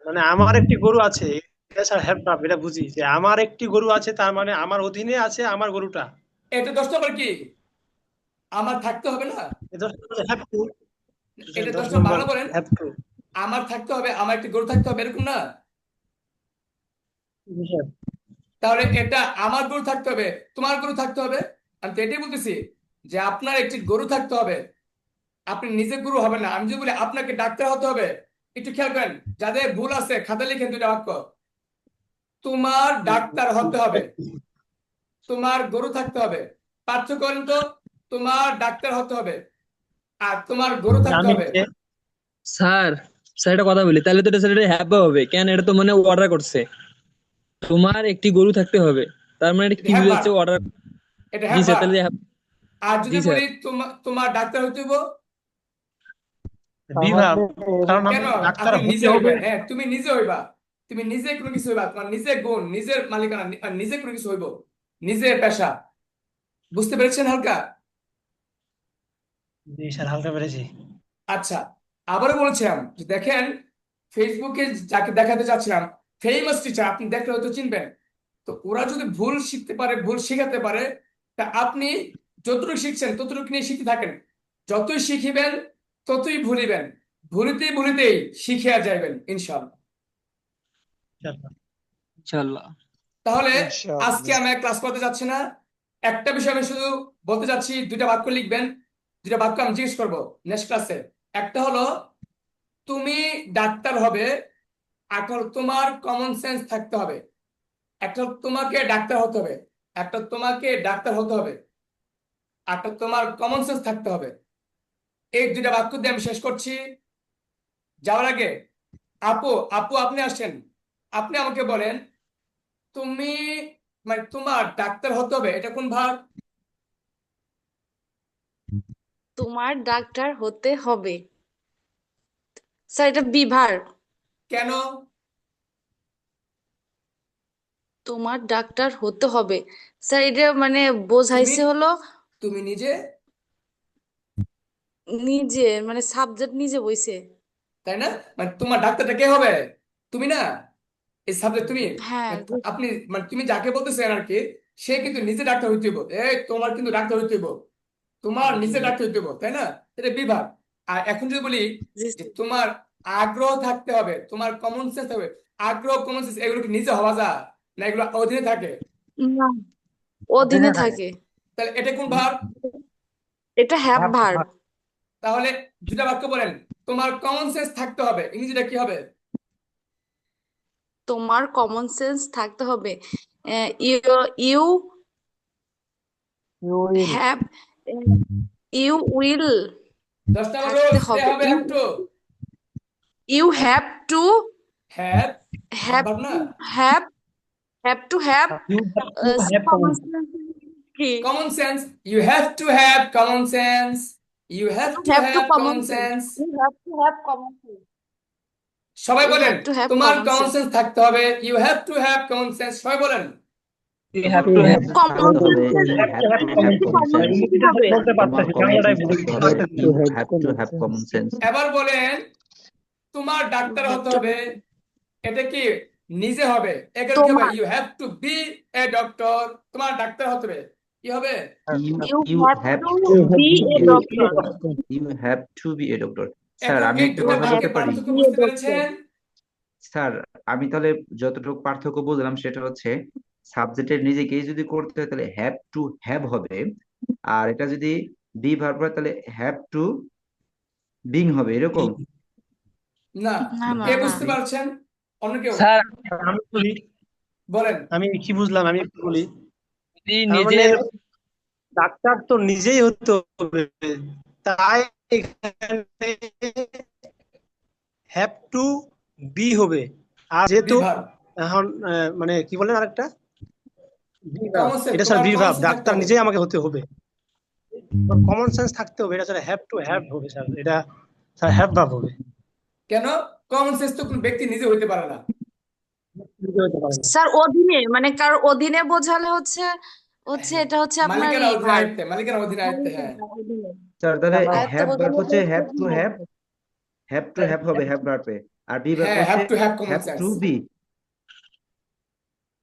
মানে আমার একটি গরু আছে, এটা স্যার হ্যাভ ভাব, এটা বুঝি যে আমার একটি গরু আছে, তার মানে আমার অধীনে আছে আমার গরুটা। এটা 10 নম্বর কি? আমার থাকতে হবে না? হ্যাভ টু এটা 10 দশটা নম্বর বাংলা বলেন। হ্যাভ টু আমার থাকতে হবে, আমার একটি গরু থাকতে হবে, এরকম না? তাহলে এটা আমার গরু থাকতে হবে, তোমার গরু থাকতে হবে। আমি তো এটাই বলতেছি যে আপনার একটি গরু থাকতে হবে, আপনি নিজে গরু হবে না। আমি যদি বলি আপনাকে ডাক্তার হতে হবে, একটু খেয়াল করেন, যাদের ভুল আছে খাতা লিখেন দুইটা বাক্য। তোমার ডাক্তার হতে হবে, তোমার গরু থাকতে হবে। পার্থক্য করেন তো, তোমার ডাক্তার হতে হবে আর তোমার গরু থাকতে আমি হবে। স্যার স্যার একটা কথা বলি, তাহলে তো এটা স্যার এটা হ্যাভ হবে কেন? এটা তো মানে অর্ডার করছে, তোমার একটি গরু থাকতে হবে, তার মানে এটা এটা কি হ্যাভ বুঝাচ্ছে? Verb, order. এটা জি হ্যাভ স্যার, ভার্ব। তাহলে আর জি যদি স্যার। বলি তোমার ডাক্তার হতে হবে, বি ভার্ব, কারণ কেন? ডাক্তার আপনি হতে নিজে হবে। হইবেন, হ্যাঁ তুমি নিজে হইবা, তুমি নিজে কোনো কিছু হইবা, তোমার নিজে গুণ, নিজের মালিকানা, নিজে কোনো কিছু হইব, নিজের পেশা। বুঝতে পেরেছেন হালকা? জি স্যার, হালকা পেরেছি। আচ্ছা, আবারও বলছিলাম যে দেখেন, ফেসবুকে যাকে দেখাতে চাচ্ছিলাম ফেমাস টিচার, আপনি দেখলে হয়তো চিনবেন। তো ওরা যদি ভুল শিখতে পারে, ভুল শেখাতে পারে, তা আপনি যতটুকু শিখছেন ততটুকু নিয়ে শিখতে থাকেন। যতই শিখিবেন ততই ভুলিবেন, ভুলিতেই ভুলিতেই শিখিয়া যাইবেন ইনশাআল্লাহ। ইনশাআল্লাহ। তাহলে আজকে ইনশাআল্লাহ। আমি ক্লাস করতে যাচ্ছি না, একটা বিষয় আমি শুধু বলতে যাচ্ছি, দুইটা বাক্য লিখবেন। দুইটা বাক্য আমি জিজ্ঞেস করবো নেক্সট ক্লাসে। একটা হলো তুমি ডাক্তার হবে, এখন তোমার কমন সেন্স থাকতে হবে। একটা তোমাকে ডাক্তার হতে হবে, একটা তোমাকে ডাক্তার হতে হবে, একটা তোমার কমন সেন্স থাকতে হবে। এই দুইটা বাক্য দিয়ে আমি শেষ করছি। যাওয়ার আগে আপু, আপু আপনি আসেন, আপনি আমাকে বলেন, তুমি মানে তোমার ডাক্তার হতে হবে, এটা কোন ভাগ? তোমার ডাক্তার হতে হবে, স্যার এটা বিভার। কেন? তোমার ডাক্তার হতে হবে, স্যার এটা মানে তুমি বোঝাইছে হলো তুমি নিজে, নিজে, মানে সাবজেক্ট নিজে বইছে। তাই না? মানে তোমার ডাক্তারটা কে হবে? তুমি না, এই সাবজেক্ট তুমি। হ্যাঁ মানে আপনি মানে তুমি যাকে বলতেছেন আর কি, সে কিন্তু নিজে ডাক্তার হইতে হইব। এই তোমার কিন্তু ডাক্তার হইতে হইব, তোমার নিজে ডাক্তার হইতে হইব, তাই না? এটা বিভাগ। আর এখন যদি বলি জি যে স্যার। তোমার আগ্রহ থাকতে হবে, তোমার কমন সেন্স হবে, আগ্রহ কমন সেন্স এগুলো কি নিজে হওয়া যায় না, এগুলো অধীনে থাকে? না, অধীনে থাকে। তাহলে এটা কোন ভাগ? এটা হ্যাভ ভার। তাহলে দুটা বাক্য বলেন, তোমার কমন সেন্স থাকতে হবে, ইংরেজিটা কি হবে? তোমার কমন সেন্স থাকতে হবে, you you You will. Have, you will 10 নম্বর থাকতে রুলস এ হবে, হবে, have to. You have to have have ভাব না, have to have You have to have common common sense কি? Common sense, you have to have common sense, you have to have to have common common sense, sense. You have to have common sense, সবাই you বলেন, have to have তোমার common common sense. Sense থাকতে হবে, you have to have common sense. সবাই বলেন। You তোমার have to common have sense common থাকতে হবে, সেন্সের you have to have common common sense. Sense হবে। বলতে তোমার পারতেছি, কমন বাংলাটাই সেন্স বলি। থাকতে হবে, Have to you have have to common have sense. Common sense. এবার বলেন, তোমার ইউ ডাক্তার হ্যাভ হতে টু, হবে, এটা কি নিজে হবে? এখানে কি হবে? তোমার, you have to be a doctor, তোমার ডাক্তার হতে হবে, কি হবে? You you you have have to to You have be be to a a be doctor, a doctor. You have to be a doctor. Sir এখন আমি কি একটা ইউ দুইটা কথা হ্যাভ বলতে বাক্যের পারি? পার্থক্য টু বি এ বুঝতে ডক্টর। পেরেছেন? স্যার আমি তাহলে যতটুকু পার্থক্য বুঝলাম সেটা হচ্ছে, সাবজেক্টের নিজেকেই যদি করতে হয় তাহলে হ্যাভ টু হ্যাভ হবে, আর এটা যদি বি ভার্ব হয় তাহলে হ্যাভ টু বিং হবে, এরকম। না, না না কে না, বুঝতে পারছেন? অন্য কেউ স্যার আমি বলি, বলেন। আমি কি বুঝলাম আমি একটু বলি। যদি তার নিজে মানে ডাক্তার তো নিজেই হতে হবে, তাই এখানে হ্যাভ টু বি হবে। আর যেহেতু বিভাগ, এখন মানে কি বলেন আরেকটা, কমন সেন্স, এটা স্যার তোমার কমন বিভাব, সেন্স থাকতে ডাক্তার হবে। নিজেই আমাকে হতে হবে, কমন সেন্স থাকতে হবে, এটা স্যার হ্যাভ টু হ্যাভ হবে স্যার, এটা স্যার হ্যাভ ভাব হবে। কেন? কমন সেন্স তো কোনো ব্যক্তি নিজে হইতে পারে না। নিজে হতে পারে না। স্যার অধীনে, মানে কার অধীনে বোঝালে হচ্ছে, হচ্ছে এটা হচ্ছে আপনার মালিকের এই ভার্ব। অধিনায়ত্বে, মালিকের অধিনায়ত্তে, হ্যাঁ। স্যার তাহলে আয়ত্তে হ্যাভ ভার্ব বোঝালে হচ্ছে হ্যাভ টু অধীনে। হ্যাভ, হ্যাভ টু হ্যাভ হবে হ্যাভ ভার্বে, আর বি ভার্ব হ্যাঁ, হচ্ছে have to have common have sense. To be.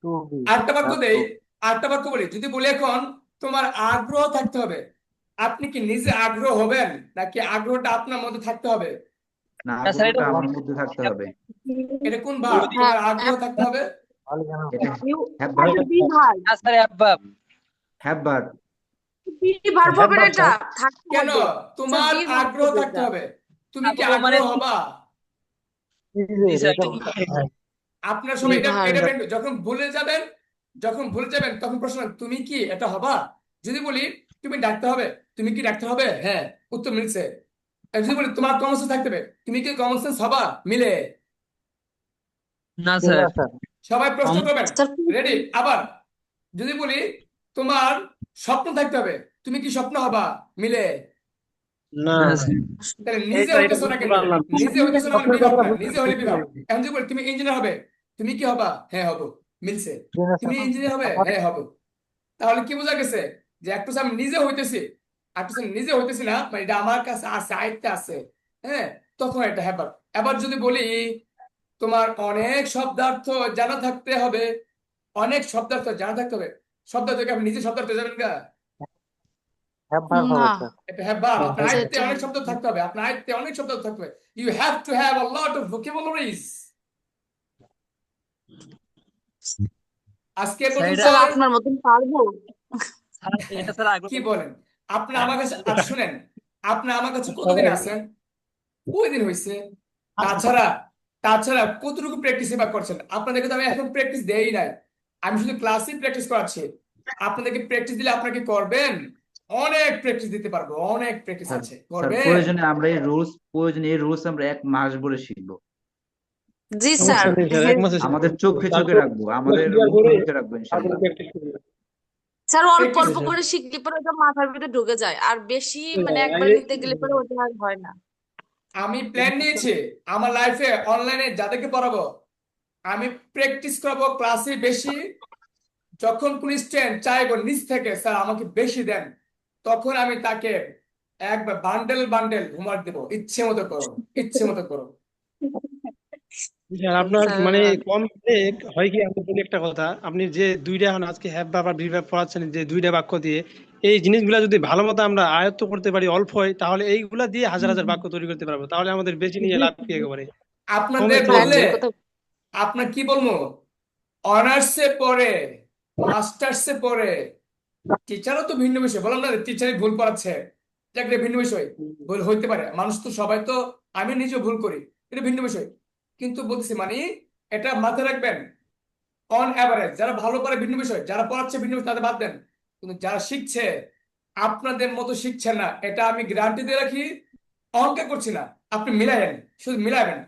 To be. আরেকটা বাক্য Have দেই, to. আরেকটা বাক্য বলি, যদি বলি এখন তোমার আগ্রহ থাকতে হবে, আপনি কি নিজে আগ্রহ হবেন নাকি আগ্রহটা আপনার মধ্যে থাকতে হবে? না, না স্যার, এটা আগ্রহটা আমার মধ্যে থাকতে হবে। এটা কোন ভাব? হ্যাঁ তোমার আগ্রহ থাকতে হবে। তাহলে কেন এটা you have verb, be verb না sir, have verb. Have verb. Be verb have হবে না, ভার্ব এটা স্যার। থাকতে কেন? হবে। স্যার তোমার বি ভার্ব আগ্রহ হবে থাকতে এটা। হবে। তুমি কি আগ্রহ মানে আগ্রহ হবা? নিজের জি স্যার, এটা হ্যাঁ। আপনার বি সবাই এটা ভার্ব এটা যখন ভুলে যাবেন, তখন প্রশ্ন, তুমি কি এটা হবা? যদি বলি তুমি ডাক্তার হবে, তুমি কি ডাক্তার হবে? হ্যাঁ, উত্তর মিলছে। আর যদি বলি তোমার কমন সেন্স থাকতে হবে, তুমি কি কমন সেন্স হবা? মিলে। না ঠিক স্যার। আছে সবাই প্রশ্ন করবেন। Sir ready? আবার যদি বলি তোমার স্বপ্ন থাকতে হবে, তুমি কি স্বপ্ন হবা? মিলে। না না না স্যার। তাহলে নিজে এটা হইতেছো না বুঝতে কিন্তু, পারলাম। নিজে হইতেছো না মানে আপনার বিভাব কথাটা না, বুঝতে নিজে হলে পারছি। বিভাব। এখন যদি বলি তুমি ইঞ্জিনিয়ার হবে, তুমি কি হবা? হ্যাঁ হবো। মিলছে। ঠিক আছে তুমি ইঞ্জিনিয়ার হবে? হ্যাঁ হবো। তাহলে কি বোঝা গেছে যে একটু আমি নিজে হইতেছি, একটু আমি নিজে হইতেছি না, মানে এটা আমার কাছে আছে, আয়ত্তে আছে। হ্যাঁ, তখন এটা হ্যাপার। এবার যদি বলি তোমার অনেক শব্দার্থ জানা থাকতে হবে, অনেক শব্দার্থ জানা থাকতে হবে, শব্দার্থ কি আপনি নিজে শব্দার্থ যাবেন না? হ্যাভ ভার্ব না, হবে স্যার এটা হ্যাপার। আপনার আচ্ছা আয়ত্তে এটা অনেক শব্দ থাকতে হবে, আপনার আয়ত্তে অনেক শব্দ থাকতে হবে। You have to have a lot of vocabularies. আজকে স্যার, পর্যন্ত এটা স্যার আপনার মতন পারবো? স্যার, এটা স্যার আগ্রহ। কি বলেন? আপনি আমার কাছে আজ শুনেন, আপনি আমার কাছে কতদিন সবাই আছেন? কয়দিন হয়েছে? তাছাড়া তাছাড়া কতটুকু প্র্যাকটিস এবার করছেন? আপনাদেরকে তো আমি এখন প্র্যাকটিস দেই নাই, আমি শুধু ক্লাসে প্র্যাকটিস করাচ্ছি। আপনাদেরকে প্র্যাকটিস দিলে আপনারা কি করবেন? অনেক প্র্যাকটিস দিতে পারবো, অনেক প্র্যাকটিস স্যার, আছে, স্যার করবেন। প্রয়োজনে আমরা এই রুলস আমরা 1 মাস ধরে শিখবো। জি স্যার। সমস্যা নেই স্যার, এক মাসে শিখবো। আমাদের চোখে চোখে তারপর রাখবো, আমাদের ক্লিয়ার মুখে করে মুখে রাখবো তারপরে ইনশাল্লাহ। প্র্যাকটিস করবো। স্যার অল্প প্র্যাকটিস অল্প করে শিখলে পরে ওটা মাথার ভিতরে ঢুকে যায়, আর বেশি মানে একবার নিতে গেলে পরে ওটা আর হয় না। আমি প্ল্যান নিয়েছি আমার লাইফে অনলাইনে যাদেরকে পড়াবো, আমি প্র্যাকটিস করাবো ক্লাসে বেশি। যখন কোন স্টুডেন্ট চাইবো নিজ থেকে স্যার আমাকে বেশি দেন, তখন আমি তাকে একবার বান্ডেল বান্ডেল হোমওয়ার্ক দেবো, ইচ্ছে মতো করো, ইচ্ছে মতো করো। স্যার আপনার মানে স্যার কম হয় কি, আমি বলি একটা কথা, আপনি যে দুইটা এখন আজকে হ্যাভ ভার্ব আর বি ভার্ব পড়াচ্ছেন, যে দুইটা বাক্য দিয়ে এই জিনিসগুলা যদি ভালো মতো আমরা আয়ত্ত করতে পারি অল্প হয়, তাহলে এইগুলা দিয়ে হাজার হাজার বাক্য তৈরি করতে পারবো। তাহলে আমাদের বেশি নিয়ে লাভ কি একেবারে, আপনাদের কমে চলে হ্যাঁ যাবো। বললে ঠিক কথা। আপনার কি বলবো, অনার্সে পড়ে, মাস্টার্সে পড়ে, টিচারও তো ভিন্ন বিষয়, বললাম না টিচারই ভুল পড়াচ্ছে, এটা একটা ভিন্ন বিষয়। ভুল হইতে পারে, মানুষ তো সবাই তো, আমি নিজেও ভুল করি, এটা ভিন্ন বিষয়। কিন্তু বলছি মানে এটা মাথায় রাখবেন, অন অ্যাভারেজ যারা ভালো পারে ভিন্ন বিষয়, যারা পড়াচ্ছে ভিন্ন বিষয়, তাদের বাদ দেন। কিন্তু যারা শিখছে আপনাদের মতো শিখছে না, এটা আমি গ্যারান্টি দিয়ে রাখি। অহংকার করছি না, আপনি মিলাইবেন, শুধু মিলাইবেন।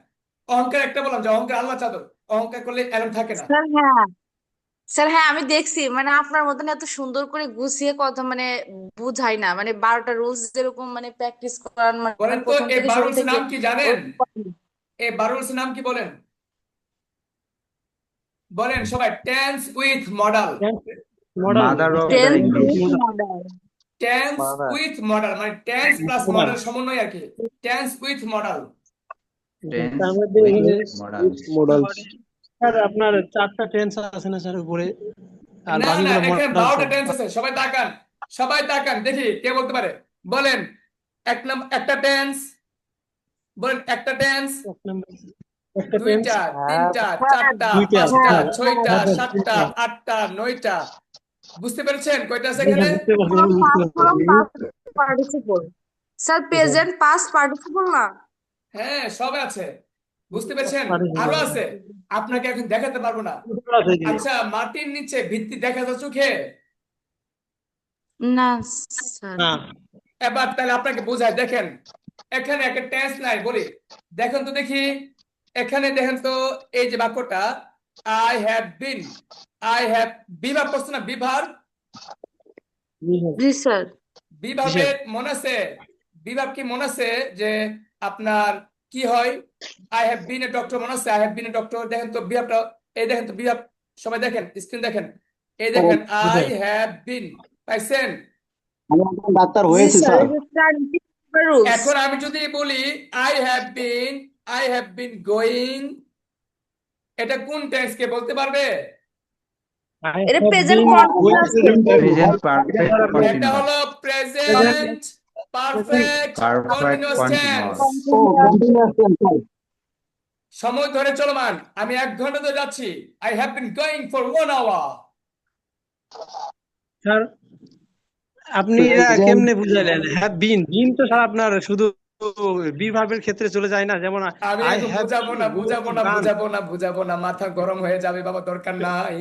অহংকার একটা বললাম যে অহংকার আল্লাহ চাদর, অহংকার করলে এরম থাকে না। স্যার হ্যাঁ, স্যার হ্যাঁ আমি দেখছি, মানে আপনার মতন এত সুন্দর করে গুছিয়ে কথা মানে বুঝাই না, মানে 12টা রুলস যেরকম মানে প্র্যাকটিস করান মানে বলেন তো প্রথম এই থেকে শুরু বারুলসের থেকে নাম কি জানেন? ওরকম। এই বারুলসের নাম কি বলেন? বলেন সবাই, tense with modal. Model mother of the tense English. With modal. Tense mother with modal মানে টেন্স প্লাস মডাল সমন্বয় আর কি, টেন্স উইথ মডাল। টেন্স তার মধ্যে উইথ এখানে মডাল। মডেলস স্যার আপনার 4টা টেন্স আছে না স্যার উপরে, আর না না, বাকিগুলো এখানে মডেল 12টা সব। টেন্স আছে, সবাই তাকান, সবাই তাকান, দেখি কে বলতে পারে। বলেন এক নাম্বার একটা টেন্স, বলেন একটা টেন্স, এক নাম্বার একটা টেন্স, দুইটা, হ্যাভ তিনটা, হ্যাঁ চারটা, দুইটা, পাঁচটা, হ্যাঁ ছয়টা, হ্যাঁ। সাতটা, আটটা, 9টা। বুঝতে পেরেছেন কয়টা আছে হ্যাঁ, এখানে? বুঝতে পারছি, ফর্ম বুঝতে পাস ফর্ম পারছি। Past participle. Sir present past participle না? হ্যাঁ সব আছে, বুঝতে পেরেছেন? আরো পার্টিসিপল আছে, আপনাকে এখন দেখাতে পারবো না। আছে কি? আচ্ছা, মাটির নিচে ভিত্তি দেখা যায় চোখে? না স্যার। না, এবার তাহলে আপনাকে বোঝায়, দেখেন এখানে একটা টেন্স নাই বলি, দেখেন তো দেখি, এখানে দেখেন তো এই যে বাক্যটা, I have bin, I have, বিভাগ করছে না, বিভাগ, জি স্যার। বিভাবের মনে আছে, বিভাগ কি মনে আছে যে আপনার কি হয়? I have bin a doctor, মনে আছে? I have bin a doctor, দেখেন তো বিভাবটা, এই দেখেন তো বিভাব, সবাই দেখেন স্ক্রিন দেখেন, এই দেখেন আই হ্যাভ বিন, পাইছেন? আমি একজন ডাক্তার জি হয়েছি স্যার, স্যার। রুলস। এখন আমি যদি বলি আই হ্যাভ বিন গোয়িং, এটা কোন টেন্স কে বলতে পারবে? I এটা have present been continuous waiting tense. Present for perfect এটা কন্টিনিউয়াস হলো present perfect perfect continuous tense. Continuous ও কন্টিনিউয়াস টেন্স স্যার। সময় ধরে চলমান, আমি 1 ঘন্টা ধরে যাচ্ছি। I have been going for 1 hour. Sir আপনি এটা প্রেজেন্ট কেমনে বুঝাইলেন? হ্যাভ বিন, বিন তো স্যার আপনার শুধু বি ভার্বের ক্ষেত্রে চলে যায় না, যেমন আমি আই এখন হ্যাভ বুঝাবো না, মাথা গরম হয়ে যাবে বাবা, দরকার নাই।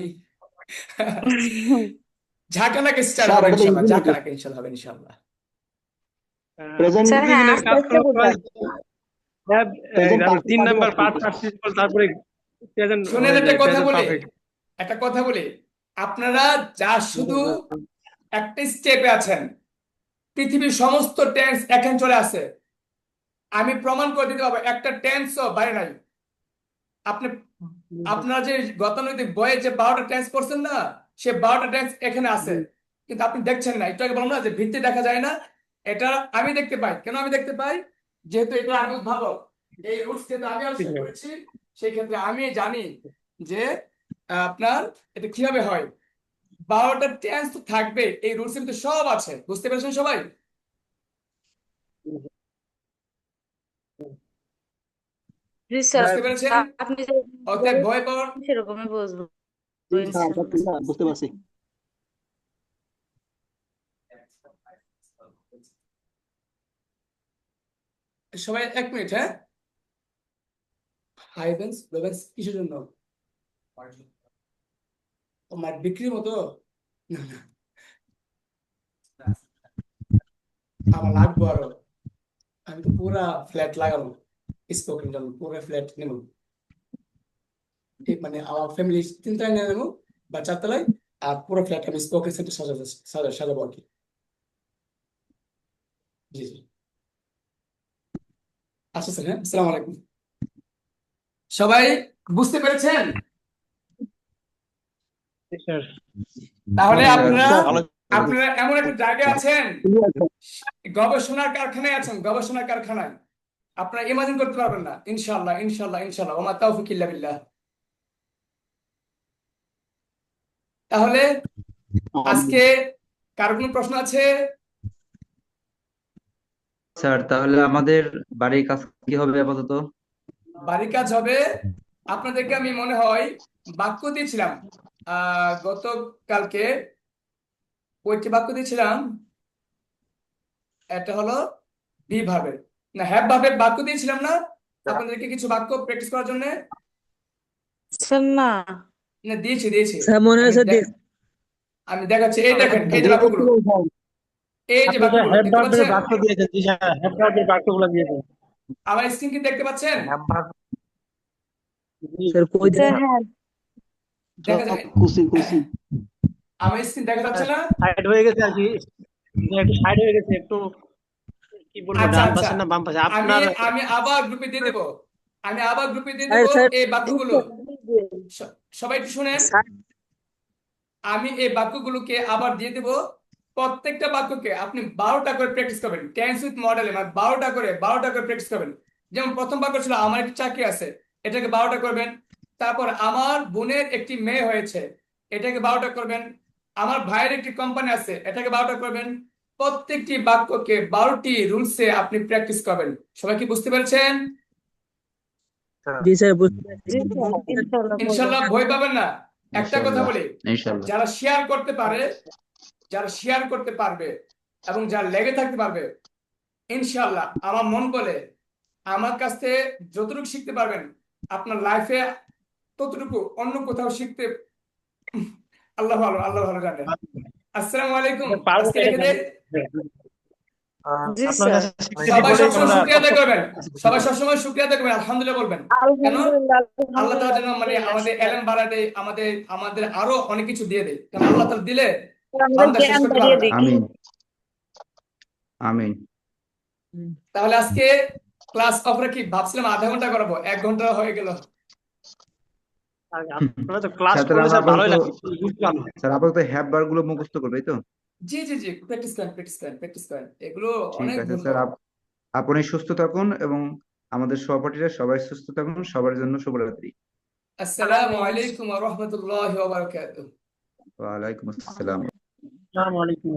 ঝাঁকানাকে স্টার্ট স্যার হবে এটা তো ইনশাল্লাহ, ইজি নাকি? ঝাঁকানাকে ইনশাল্লাহ হবে ইনশাল্লাহ। প্রেজেন্ট স্যার হ্যাঁ দিনের আস্তে কাজ আস্তে করার বোঝান। হ্যাভ, প্রেজেন্ট তারপর perfect 3 number continuous past participle, তারপরে প্রেজেন্ট, শোনেন ওই যে একটা কথা প্রেজেন্ট বলি, পারফেক্ট। আপনারা যা শুধু একটা স্টেপে আছেন, পৃথিবীর সমস্ত টেন্স এখানে চলে আসে। আমি প্রমাণ করে দিতে পারবো, একটা টেন্সও বাইরে নাই। আপনি আপনারা যে গতানুগতিক বইয়ে যে 12টা টেন্স পড়ছেন না, সে 12টা টেন্স এখানে আছে, কিন্তু আপনি দেখছেন না। একটু আগে বললাম না যে ভিত্তি দেখা যায় না, এটা আমি দেখতে পাই। কেন আমি দেখতে পাই? যেহেতু এটা আমি উদ্ভাবক, এই রুটস যেহেতু আমি আবিষ্কার করেছি, সেই ক্ষেত্রে আমি জানি যে আপনার এটা কিভাবে হয়। 12টা টেন্স তো থাকবে, এই রুটস কিন্তু সব আছে। বুঝতে পেরেছেন সবাই? জি স্যার, বুঝতে পেরেছেন? আপনি যেরকম অতএব বলেন ভয় পাওয়ার সেরকমই বুঝবো জি স্যার ইনশাআল্লাহ। স্যার বুঝতে পারছি। সবাই 1 মিনিট, হ্যাঁ। হাইভেন্স লোভেন্স কিসের জন্য? ও মার বিক্রির মতো? না না, আমার লাগবো আরো। আমি তো পুরা ফ্ল্যাট লাগাবো, স্পোকেন জন্য পুরো ফ্ল্যাট নেব। ঠিক মানে আমার ফ্যামিলি 3 তলায় নিয়ে নেবো বা 4 তলায়, আর পুরো ফ্ল্যাট আমি স্পোকেন সেন্টার সাজাবো আর কি। জি জি, আচ্ছা স্যার, হ্যাঁ, আসসালামু আলাইকুম। সবাই বুঝতে পেরেছেন? স্যার তাহলে স্যার আপনারা ভালো। আপনারা এমন একটা জায়গায় আছেন, ঠিক আছে গবেষণার কারখানায় আছেন, গবেষণার কারখানায়। আপনারা ইমাজিন করতে পারবেন না। ইনশাআল্লাহ ইনশাআল্লাহ ইনশাআল্লাহ, ওয়া মা তাওফিক ইল্লা বিল্লাহ। তাহলে আজকে কার কোনো প্রশ্ন আছে? স্যার তাহলে আমাদের বাড়ির কাজ কি হবে আপাতত? বাড়ির কাজ হবে, আপনাদেরকে আমি মনে হয় বাক্য দিয়েছিলাম গতকালকে। কয়টি বাক্য দিয়েছিলাম? এটা হলো বি ভার্বের, না হ্যাভ ভার্বের বাক্য দিয়েছিলাম না আপনাদেরকে, কিছু বাক্য প্র্যাকটিস করার জন্য? স্যার না, না, দিয়েছি। স্যার মনে আমি হয় স্যার আমি দেখাচ্ছি, এই দেখেন, এই যে বাক্যগুলো, এই যে আপনি তো বাক্যগুলো হ্যাভ দেখতে ভার্বের পাচ্ছেন? বাক্য দিয়েছেন, জি স্যার, হ্যাভ ভার্বের বাক্যগুলো দিয়েছেন। আমার স্ক্রিন কি দেখতে পাচ্ছেন? স্যার কই স্যার হ্যাঁ দেখা যায়? খুশি খুশি আমার স্ক্রিন দেখা যাচ্ছে না? সাইড হয়ে গেছে আর কি, একটু সাইড হয়ে গেছে একটু, কি বলবো, আচ্ছা ডান আচ্ছা, পাশে না বাম পাশে আমি আপনার? আমি আবার গ্রুপে দিয়ে দেবো, আরে স্যার এই বাক্যগুলো। সবাই একটু শুনেন, আমি এই বাক্যগুলোকে আবার দিয়ে দেবো। প্রত্যেকটা বাক্যকে আপনি 12টা করে প্র্যাকটিস করবেন, টেন্স উইথ মডেলে, মানে 12টা করে প্র্যাকটিস করবেন। যেমন প্রথম বাক্য ছিল আমার একটি চাকরি আছে, এটাকে 12টা করবেন। তারপর আমার বোনের একটি মেয়ে হয়েছে, এটাকে 12টা করবেন। আমার ভাইয়ের একটি কোম্পানি আছে, এটাকে 12টা করবেন। প্রত্যেকটি বাক্যকে 12টি রুলসে আপনি প্র্যাকটিস করবেন। সবাই কি বুঝতে পেরেছেন? জি স্যার বুঝতে পারছি। জি স্যার ইনশাআল্লাহ বলবো। ইনশাল্লাহ ভয় পাবেন না। একটা কথা ইনশাল্লাহ বলি, ইনশাল্লাহ। যারা শেয়ার করতে পারে, যারা শেয়ার করতে পারবে এবং যারা লেগে থাকতে পারবে, ইনশাল্লাহ আমার মন বলে আমার কাছ থেকে যতটুকু শিখতে পারবেন, আপনার লাইফে ততটুকু অন্য কোথাও শিখতে আল্লাহ ভালো জানে। আসসালামু আলাইকুম, পারবো আজকে এটা রেখে দেই। জি আপনার স্যার, কাছে শিখতে সবাই বলেই সবসময় আমরা শুকরিয়া আদায় করবেন, সবাই সবসময় শুকরিয়া আদায় করবেন, আলহামদুলিল্লাহ বলবেন। কেন? আলহামদুলিল্লাহ আল্লাহ তাআলা যেন মানে আমাদের এলেম বাড়ায় দেয়, আমাদের আরো অনেক কিছু দিয়ে দেয়। কারণ আল্লাহ তাআলা দিলে আমাদের বান্দা শেষ জ্ঞান করতে বাড়িয়ে পারবে না। দিক। আমিন আমিন। তাহলে আজকে ক্লাস অফ রাখি, ভাবছিলাম আধা ঘন্টা করাবো, 1 ঘন্টা হয়ে গেল। আপনারা তো ক্লাস স্যার তাহলে করলে আমরা স্যার ভালোই আপাতত লাগে, বুঝলাম। স্যার আপাতত হ্যাভ বার গুলো মুখস্থ করবে, এই তো? জি, প্র্যাকটিস করেন, এগুলো ঠিক অনেক আছে মূল্য। স্যার, আপনি সুস্থ থাকুন এবং আমাদের সহপাঠীরা সবাই সুস্থ থাকুন। সবার জন্য শুভরাত্রি। আসসালামু আমিন। আলাইকুম ওয়া রাহমাতুল্লাহি ওয়া বারাকাতুহু। ওয়ালাইকুম আসসালাম। আসসালামু আলাইকুম।